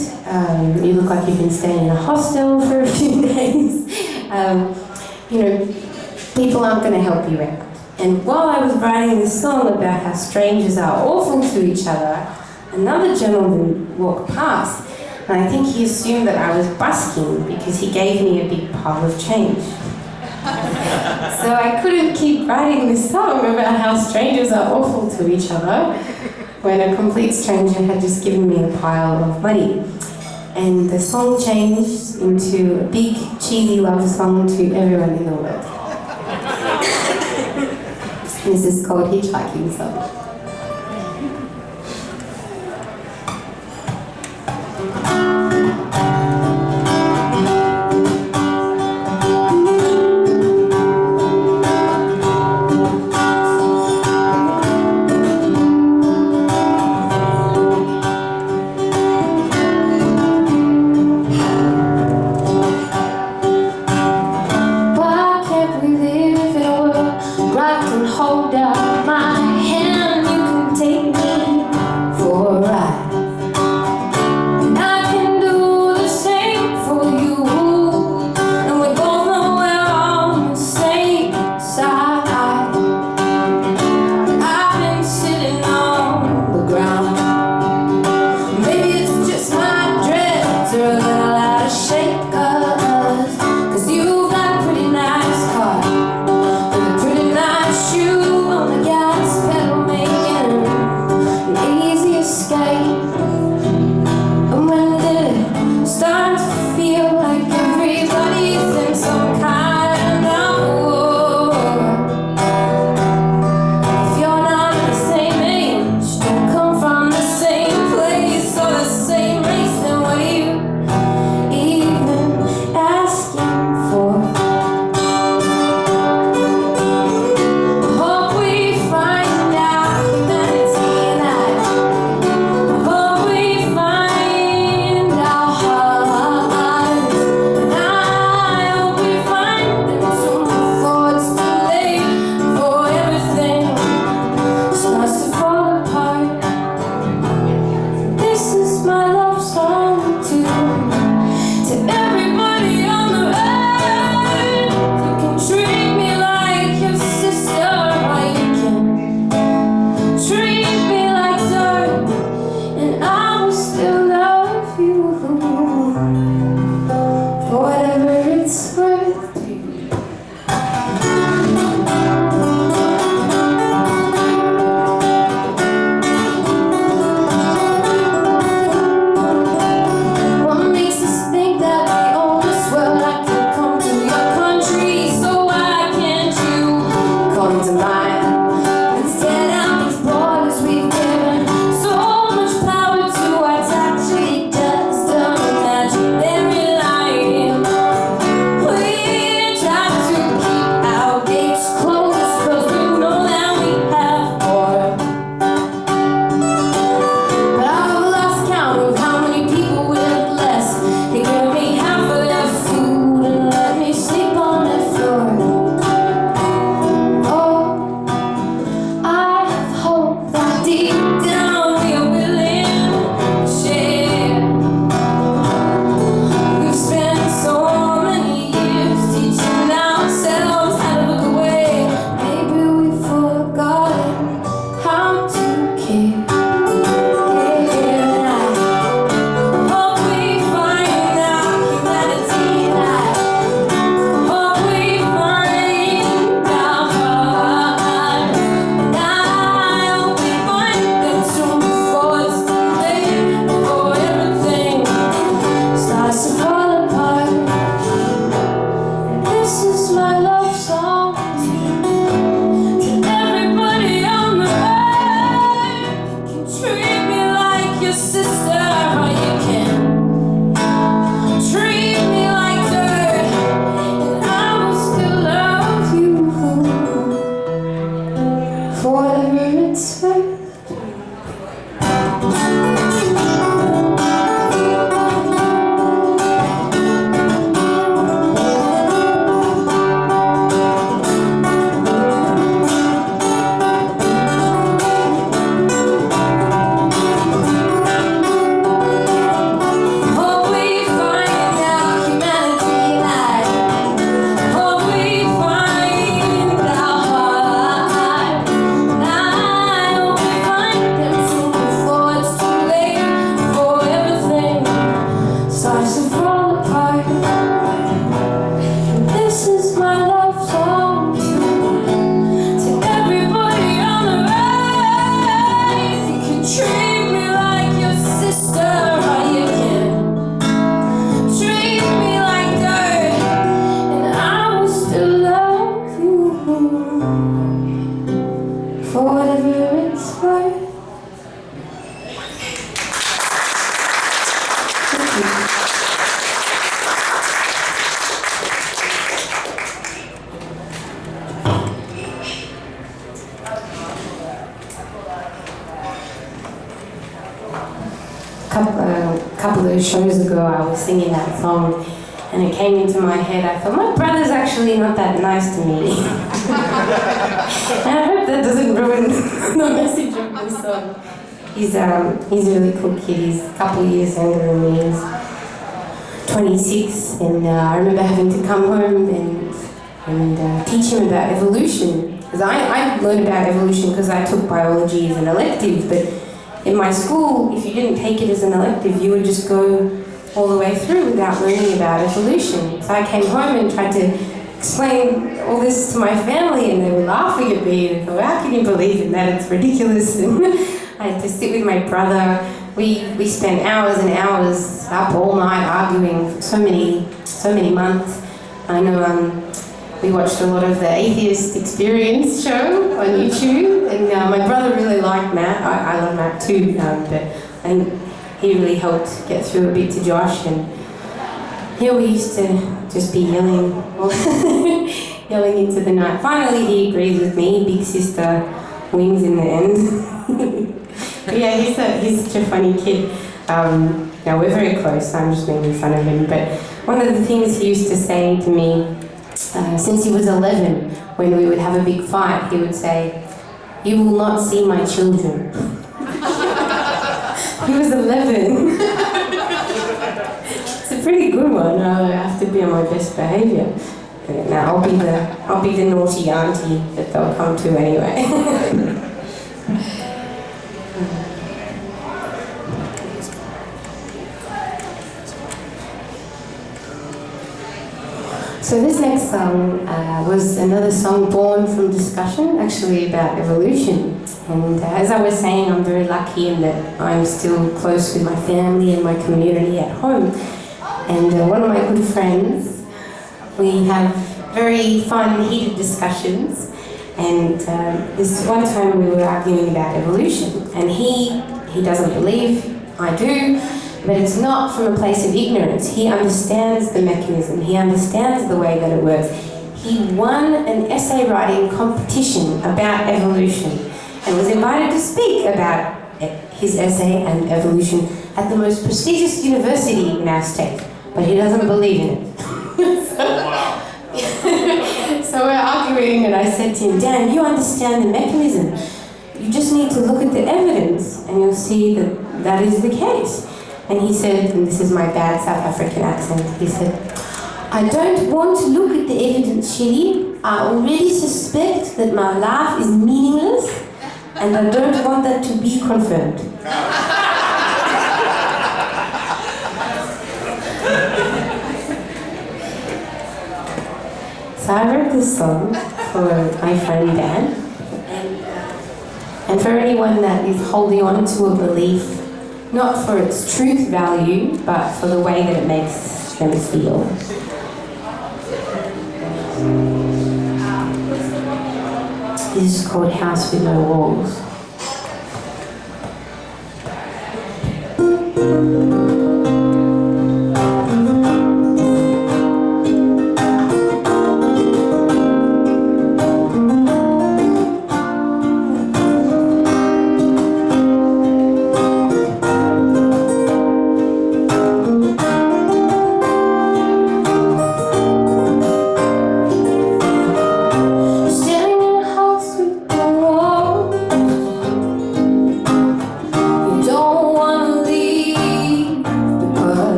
you look like you've been staying in a hostel for a few days. You know, people aren't going to help you out. And while I was writing this song about how strangers are awful to each other, another gentleman walked past, and I think he assumed that I was busking because he gave me a big pile of change. So I couldn't keep writing this song about how strangers are awful to each other when a complete stranger had just given me a pile of money. And the song changed into a big, cheesy love song to everyone in the world. This is called Hitchhiking Song. Hold out my hand it's worth to. What makes us think that we own this world? I can come to your country, so why can't you come to mine? Let's tear down these borders we've given so much power to. It's actually just an imaginary line. We try to keep our gates closed 'cause we know that we have more. But I've lost count of how many people with less. They give me half of their food and let me sleep on the floor. Oh, I have hope that deep down we're willing to share. We've spent so many years teaching ourselves how to look away. Maybe we've forgotten how to care. I hope we find our humanity. I hope we find our heart. And I hope we find them soon before it's too late, before everything starts to fall apart. And this is my love song to everybody on the earth. You can treat me like your sister, or you can treat me like dirt, and I will still love you for whatever it's worth. Hope we find our humanity. Hope we find our heart. And I hope we find them soon before it's too late, before everything starts to fall apart. And this is my love song to everybody on the earth. You can treat me like your sister, or you can treat me like dirt, and I will still love you for whatever it's worth. Couple of shows ago, I was singing that song, and it came into my head. I thought, my brother's actually not that nice to me. And I hope that doesn't ruin the message of the song. He's a really cool kid. He's a couple of years younger than me. He's 26, and I remember having to come home and teach him about evolution. Because I learned about evolution because I took biology as an elective, but in my school, if you didn't take it as an elective, you would just go all the way through without learning about evolution. So I came home and tried to explain all this to my family, and they were laughing at me. And I thought, how can you believe in that? It's ridiculous. And I had to sit with my brother. We spent hours and hours up all night arguing for so many months. I know we watched a lot of the Atheist Experience show on YouTube, and my brother really liked Matt. I love Matt too, but I think he really helped get through a bit to Josh. And here we used to just be yelling into the night. Finally, he agrees with me. Big sister wins in the end. But yeah, he's such a funny kid. Now we're very close. I'm just making fun of him. But one of the things he used to say to me, since he was 11, when we would have a big fight, he would say, "You will not see my children." He was 11. It's a pretty good one. I have to be on my best behaviour. Now I'll be the naughty auntie that they'll come to anyway. So this next song was another song born from discussion, actually about evolution. And as I was saying, I'm very lucky in that I'm still close with my family and my community at home. And one of my good friends, we have very fun, heated discussions. And this one time we were arguing about evolution, and he doesn't believe, I do, but it's not from a place of ignorance. He understands the mechanism, he understands the way that it works. He won an essay writing competition about evolution and was invited to speak about his essay and evolution at the most prestigious university in our state, but he doesn't believe in it. So we're arguing, and I said to him, Dan, you understand the mechanism. You just need to look at the evidence and you'll see that that is the case. And he said, and this is my bad South African accent, he said, I don't want to look at the evidence, Shelley. I already suspect that my life is meaningless and I don't want that to be confirmed. So I wrote this song for my friend Dan, and for anyone that is holding on to a belief, not for its truth value, but for the way that it makes them feel. This is called House with No Walls.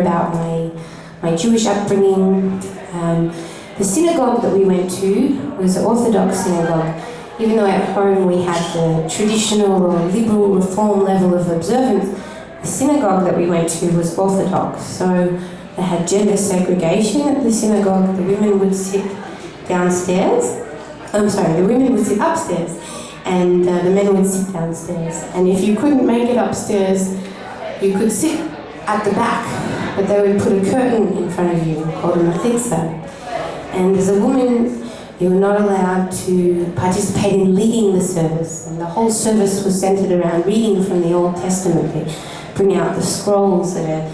about my Jewish upbringing. The synagogue that we went to was an Orthodox synagogue. Even though at home we had the traditional or liberal reform level of observance, the synagogue that we went to was Orthodox. So they had gender segregation at the synagogue. The women would sit downstairs. The women would sit upstairs and the men would sit downstairs. And if you couldn't make it upstairs, you could sit at the back, but they would put a curtain in front of you called a mechitza. And as a woman, you were not allowed to participate in leading the service. And the whole service was centered around reading from the Old Testament. They bring out the scrolls that are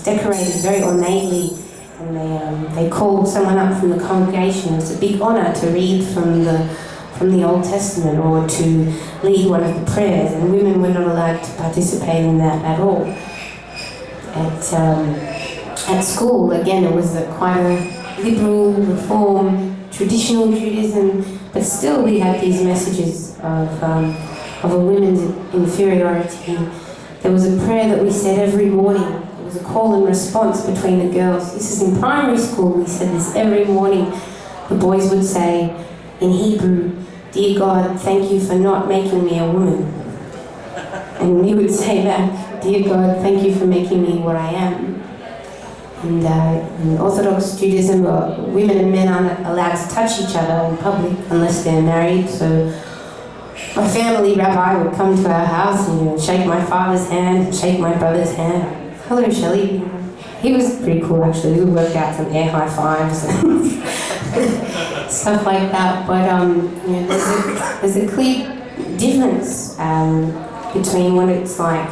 decorated very ornately, and they call someone up from the congregation. It's a big honor to read from the Old Testament or to lead one of the prayers, and women were not allowed to participate in that at all. At school, again, it was quite a liberal, reform, traditional Judaism, but still we had these messages of a women's inferiority. There was a prayer that we said every morning. It was a call and response between the girls. This is in primary school. We said this every morning. The boys would say in Hebrew, "Dear God, thank you for not making me a woman." And we would say back, "Dear God, thank you for making me what I am." And in Orthodox Judaism, women and men aren't allowed to touch each other in public unless they're married. So my family rabbi would come to our house and shake my father's hand, shake my brother's hand. "Hello, Shelley." He was pretty cool, actually. We would work out some air high fives and stuff like that. But there's a clear difference between what it's like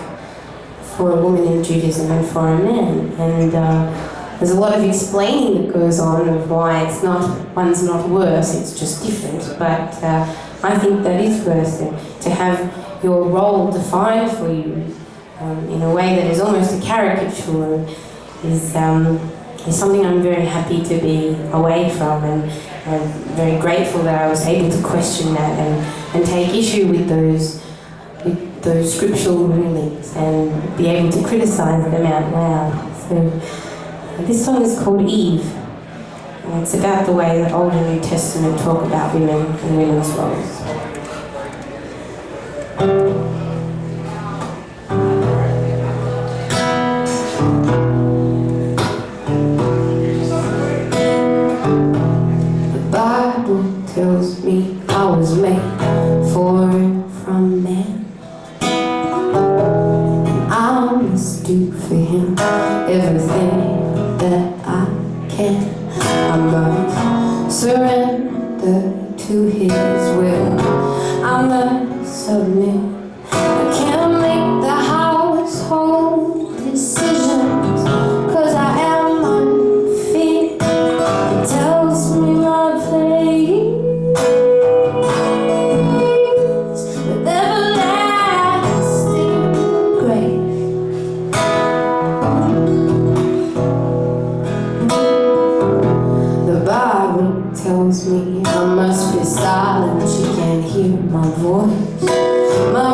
for a woman in Judaism and for a man. And there's a lot of explaining that goes on of why one's not worse, it's just different. But I think that is worse, to have your role defined for you in a way that is almost a caricature is something I'm very happy to be away from, and I'm very grateful that I was able to question that and take issue with those scriptural rulings and be able to criticize them out loud. So this song is called Eve, and it's about the way that Old and New Testament talk about women and women's roles. The Bible tells me I was made from man. Do for him everything that I can. I must surrender to his will. I must submit. I can't make the household decisions, 'cause I am unfit. It tells me my place with everlasting grace. Tells me I must be silent, she can't hear my voice. My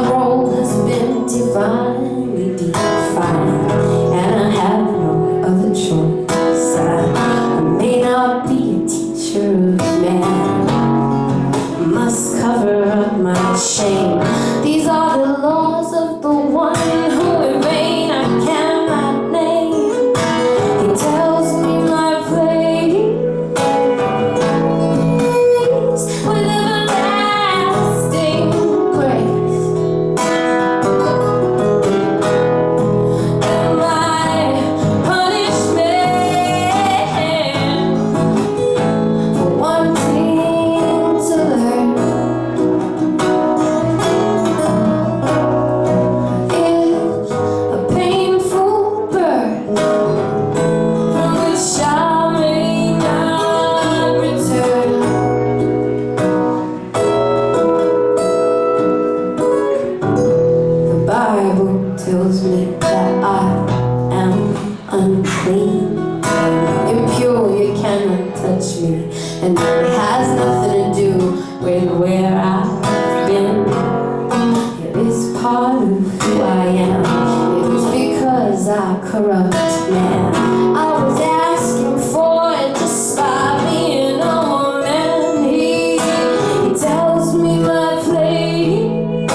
corrupt man. I was asking for it just by being a woman. He tells me my place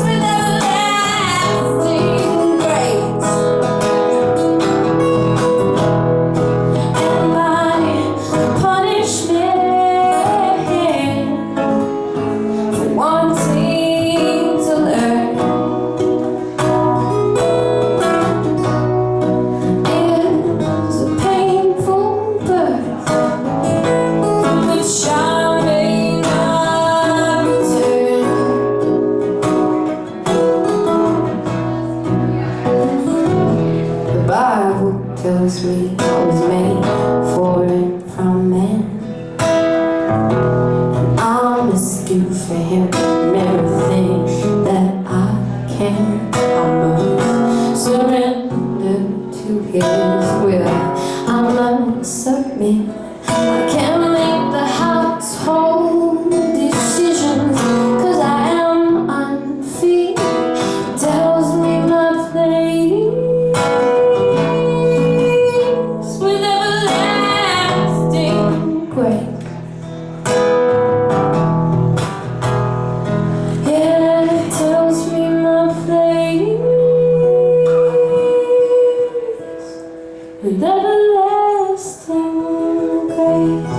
with everlasting grace, and my punishment for wanting to learn is a painful birth from which I may not return. The Bible tells me I was made for and from man. I'm a stew for him and everything that I can. I must surrender to his will. I must submit. I can't make the household decisions 'cause I am unfit. Tells me my place with everlasting grace. Yeah, it tells me my place with everlasting grace.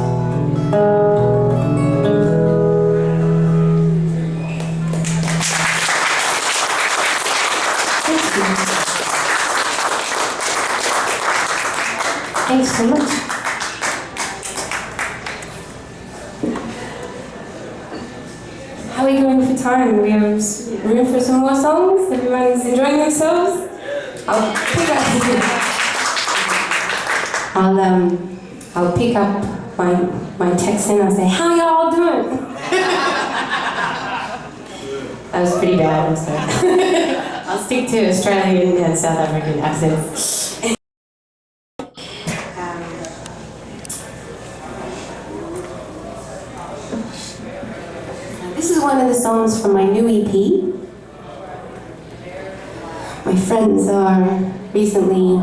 Thank you. Thanks so much. How are we going for time? We have room for some more songs? Everyone's enjoying themselves? I'll pick up my text and I'll say, how y'all doing? That was pretty bad, I'm sorry. I'll stick to Australian and South African accents. This is one of the songs from my new EP. My friends recently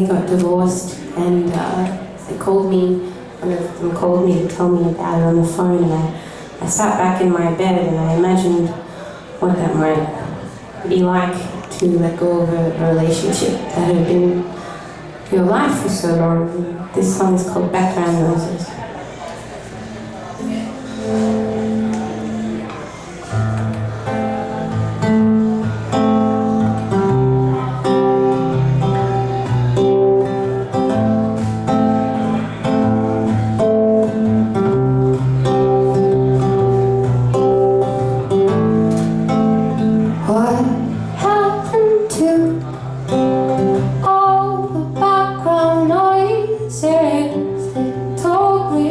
got divorced, and they called me. One of them called me to tell me about it on the phone, and I sat back in my bed and I imagined what that might be like to let go of a relationship that had been your life for so long. This song is called Background Noises. What happened to all the background noises that told me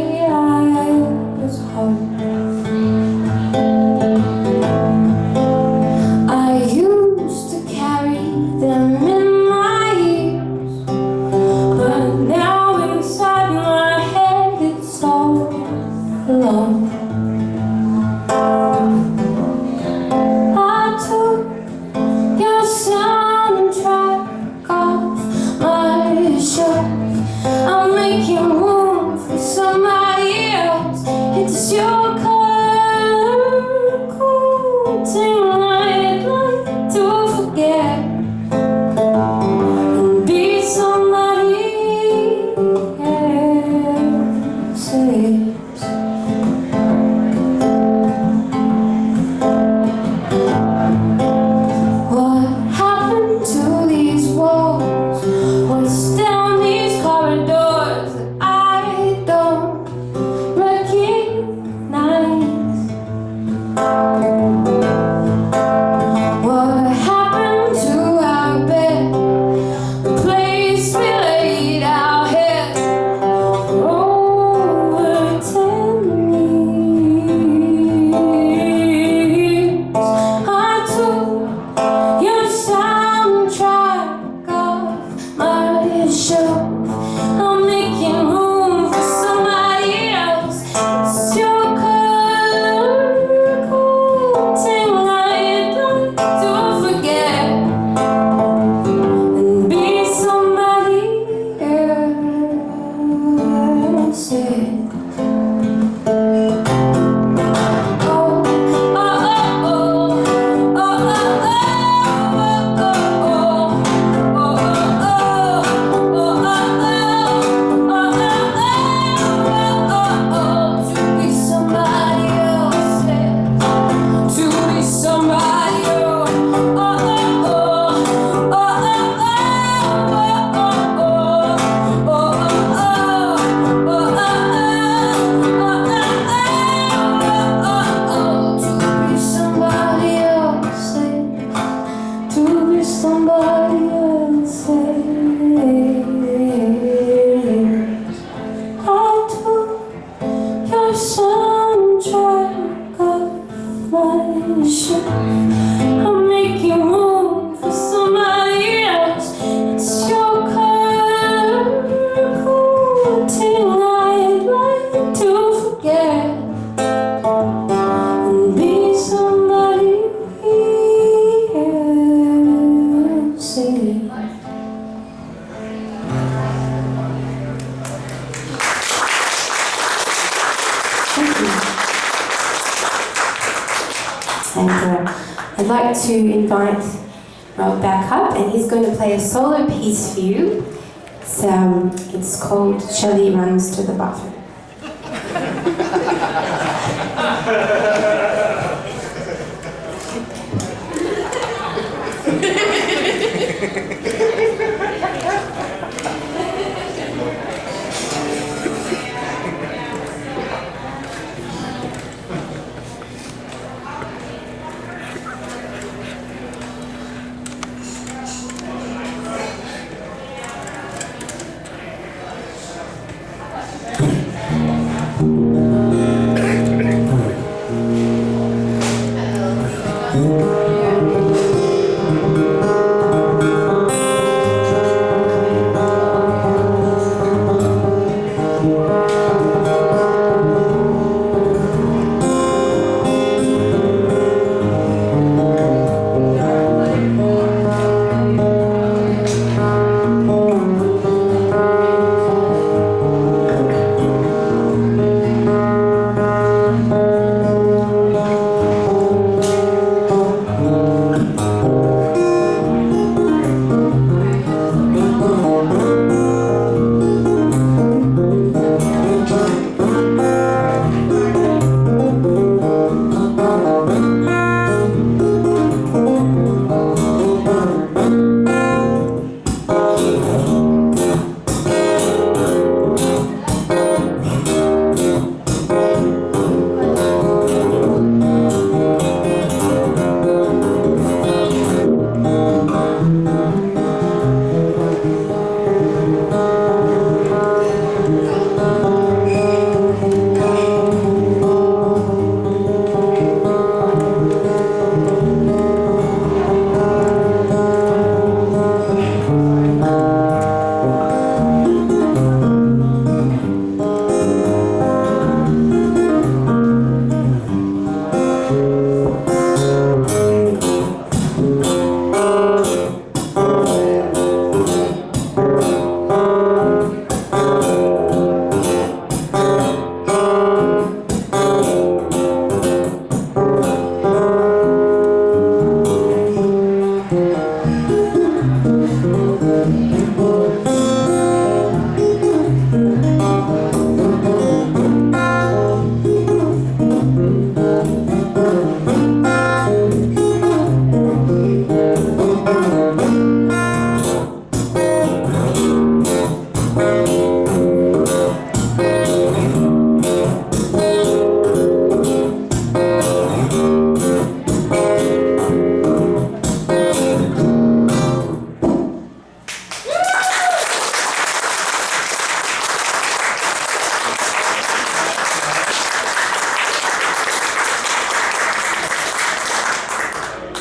somebody else. I took your soundtrack of my ship. I'm making room for somebody else. It's your thing I'd like to forget and be somebody else. Thank you. And I'd like to invite Rob back up, and he's going to play a solo piece for you. It's called Shelley Runs to the Bathroom.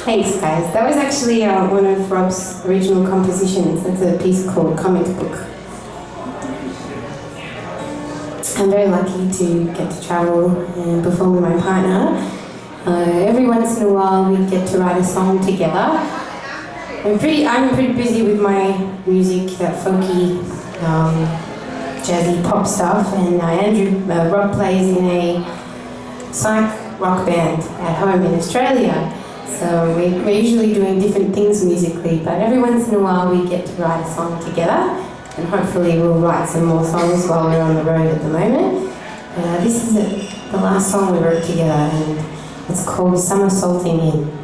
Thanks, guys. That was actually one of Rob's original compositions. That's a piece called Comic Book. I'm very lucky to get to travel and perform with my partner. Every once in a while we get to write a song together. I'm pretty busy with my music, that folky, jazzy pop stuff, and Rob plays in a psych rock band at home in Australia. So we're usually doing different things musically, but every once in a while we get to write a song together, and hopefully we'll write some more songs while we're on the road at the moment. This is the last song we wrote together, and it's called Somersaulting In.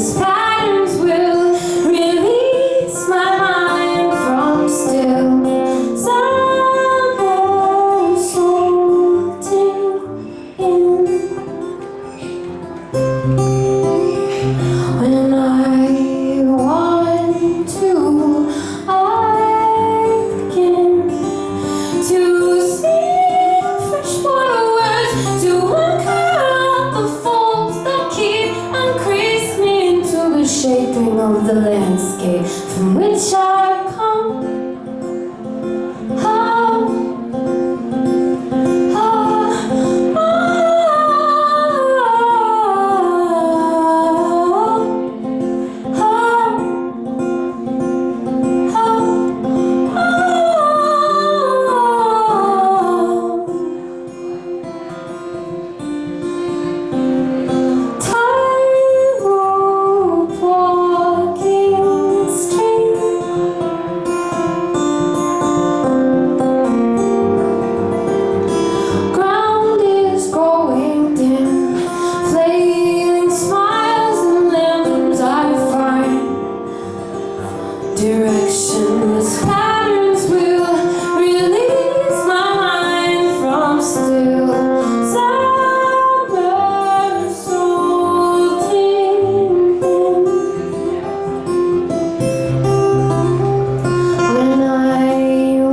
Reactionless patterns will release my mind from still somersaulting in. When I want to, I begin to sing freshwater words to work out the faults that keep and crease me into the shaping of the landscape from which I come. Tightrope walking straight. Ground is growing dim, flailing smiles and limbs I find. Directionless patterns will release my mind from still somersaulting in. When I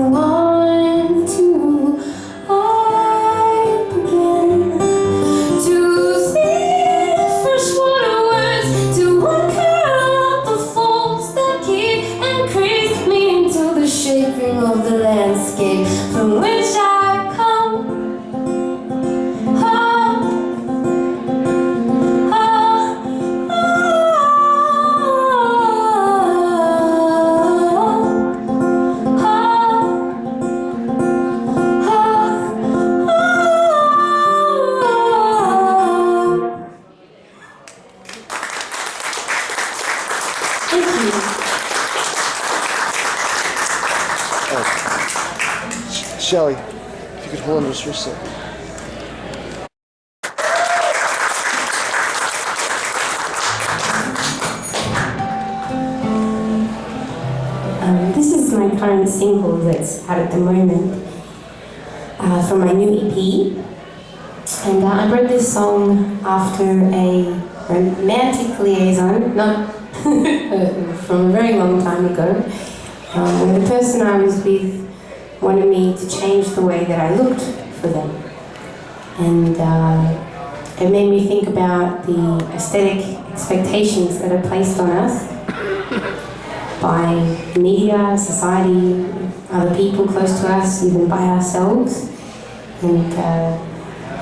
want to, I begin to sing freshwater words to work out the faults that keep and crease me into the shaping of the landscape from which I come. Thank you. Shelley, if you could hold on just for a second. This is my current single that's out at the moment from my new EP. And I wrote this song after a romantic liaison, not from a very long time ago, where the person I was with wanted me to change the way that I looked for them. And it made me think about the aesthetic expectations that are placed on us by media, society, other people close to us, even by ourselves. And I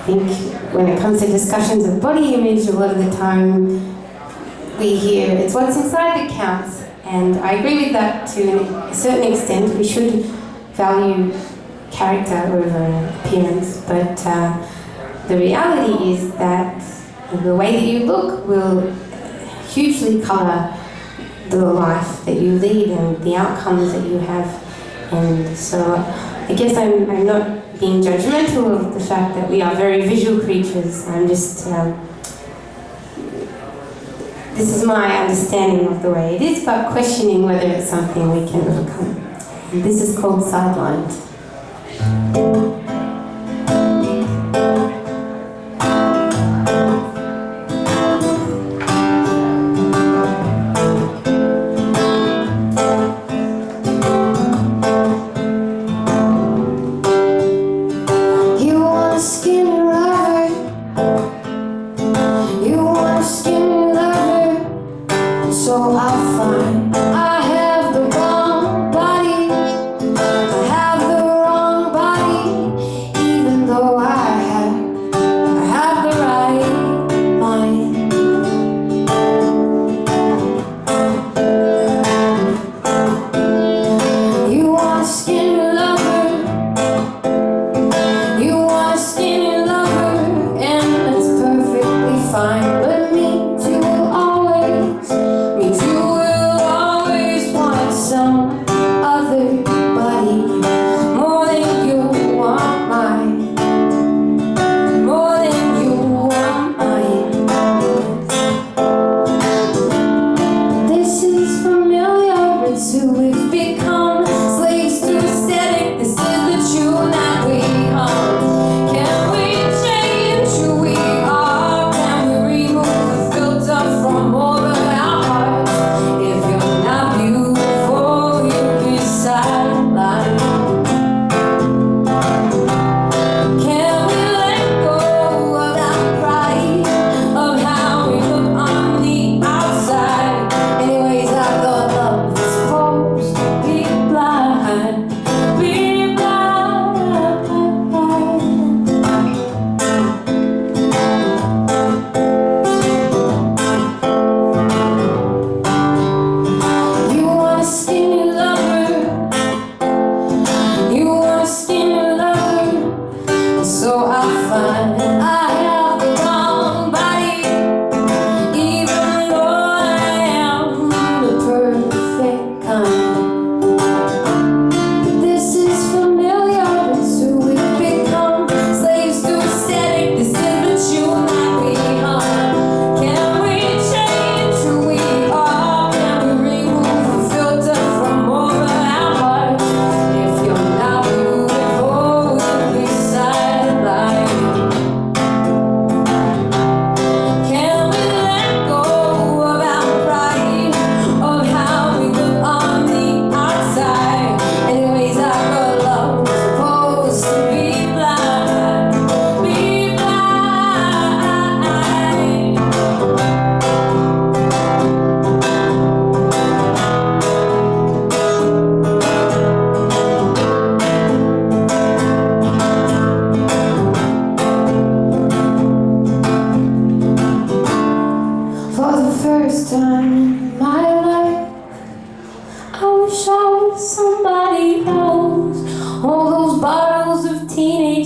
think when it comes to discussions of body image, a lot of the time we hear it's what's inside that counts. And I agree with that to a certain extent. We should value character over appearance, but the reality is that the way that you look will hugely colour the life that you lead and the outcomes that you have. And so I guess I'm not being judgmental of the fact that we are very visual creatures. I'm just, this is my understanding of the way it is, but questioning whether it's something we can overcome. And this is called Sidelined. So I find I have the wrong body. I have the wrong body.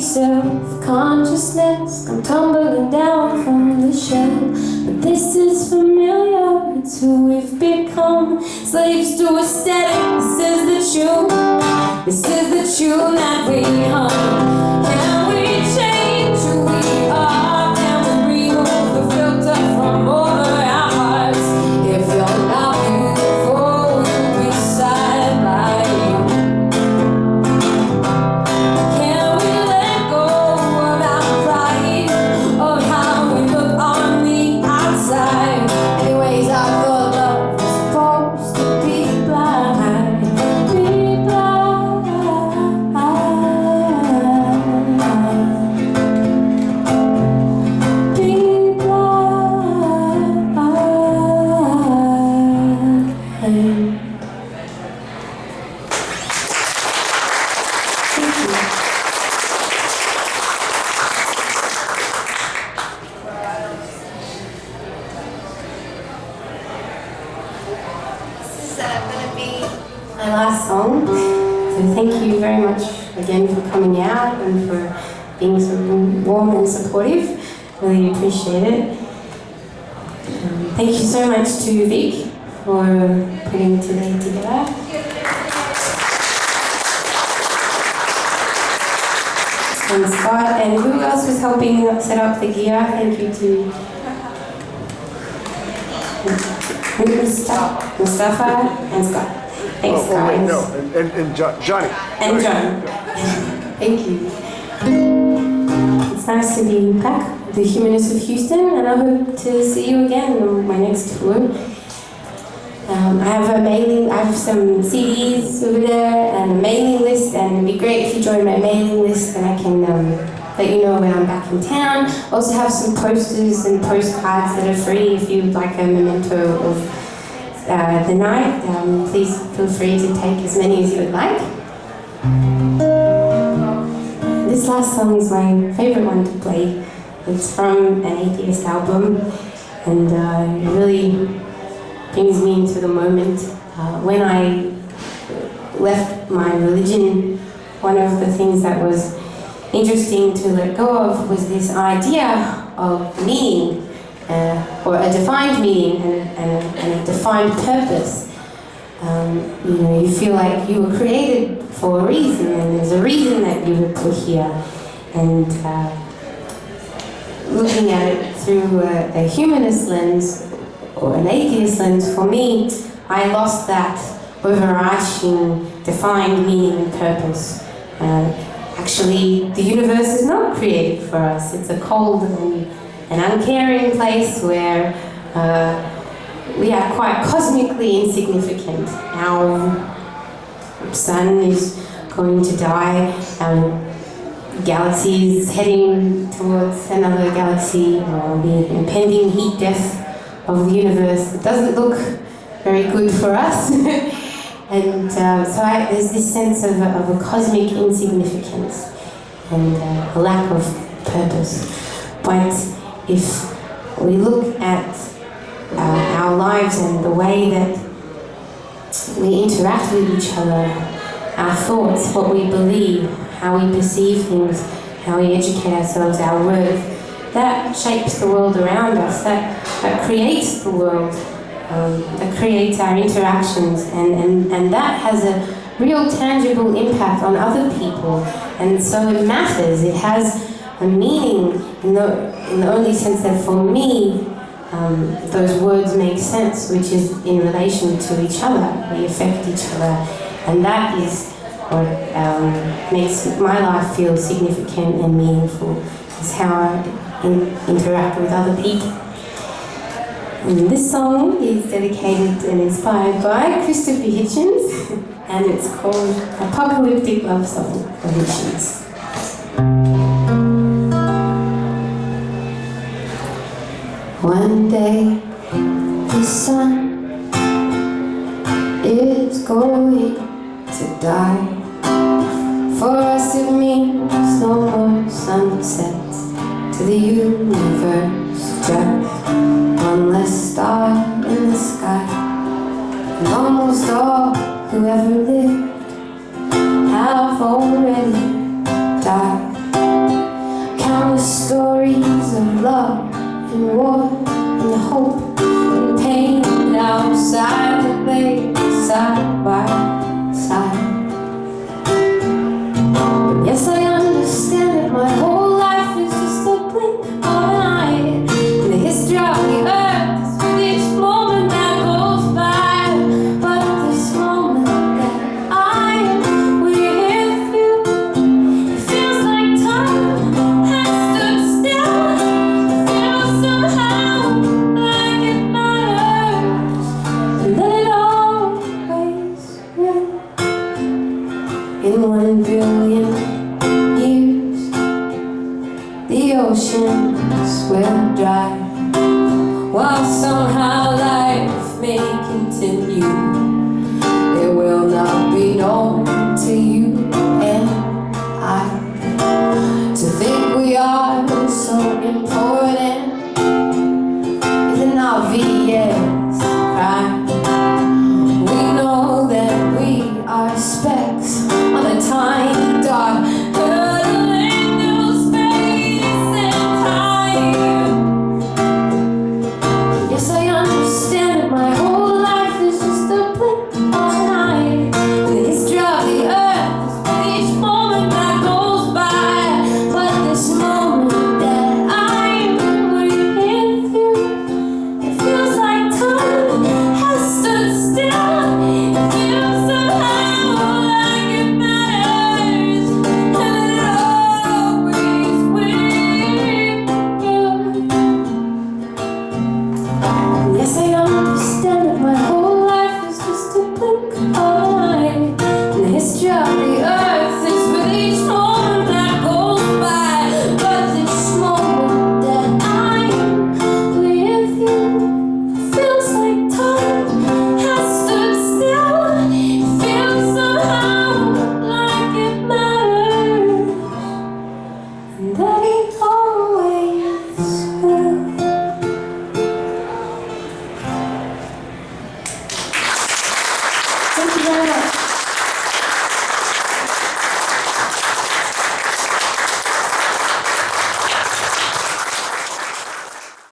self-consciousness come tumbling down from the shell. But this is familiar, it's who we've become. Slaves to a static, this is the tune. This is the tune that we hum. Can we change who we are? Can we remove the filter from over our hearts? If you're not beautiful, you'll be sad like you. Can we let go of our pride, of how we look on the outside? Anyways, I thought love was supposed to be blind, be blind, be blind. This is going to be my last song. So thank you very much again for coming out and for being so warm and supportive. Really appreciate it. Thank you so much to Vic for putting today together. And Scott, and who else was helping set up the gear? Thank you to Mustafa and Scott. Thanks, Oh, wait, guys. no, and Johnny. And John. Thank you. It's nice to be back with the Humanists of Houston, and I hope to see you again on my next tour. I have some CDs over there and a mailing list, and it'd be great if you join my mailing list, and I can let you know when I'm back in town. Also have some posters and postcards that are free if you'd like a memento of the night. Please feel free to take as many as you would like. This last song is my favorite one to play. It's from an Atheist album, and it really brings me into the moment. When I left my religion, one of the things that was interesting to let go of was this idea of meaning, or a defined meaning and a defined purpose. You feel like you were created for a reason, and there's a reason that you were put here. And looking at it through a humanist lens or an atheist lens, for me, I lost that overarching defined meaning and purpose. Actually, the universe is not created for us. It's a cold and uncaring place where we are quite cosmically insignificant. Our sun is going to die, our galaxy is heading towards another galaxy, the impending heat death of the universe. It doesn't look very good for us. And there's this sense of a cosmic insignificance and a lack of purpose. But if we look at our lives and the way that we interact with each other, our thoughts, what we believe, how we perceive things, how we educate ourselves, our work, that shapes the world around us, that creates the world, that creates our interactions, and that has a real tangible impact on other people. And so it matters. It has a meaning in the only sense that for me, those words make sense, which is in relation to each other. We affect each other, and that is what makes my life feel significant and meaningful, is how I interact with other people. And this song is dedicated and inspired by Christopher Hitchens, and it's called Apocalyptic Love Song for Hitchens. One day, the sun is going to die. For us it means no more sunsets to the universe, just one less star in the sky. And almost all who ever lived have already died. stories of love and war and hope and pain outside the bay, side by side. But yes, I understand that my whole life is just a blink of an eye in the history of the earth. With each moment that goes by, but this moment that I am with you, it feels like time has stood still. It feels somehow like it matters, and that it always will. In 1 billion years, the oceans will dry, while somehow life may continue.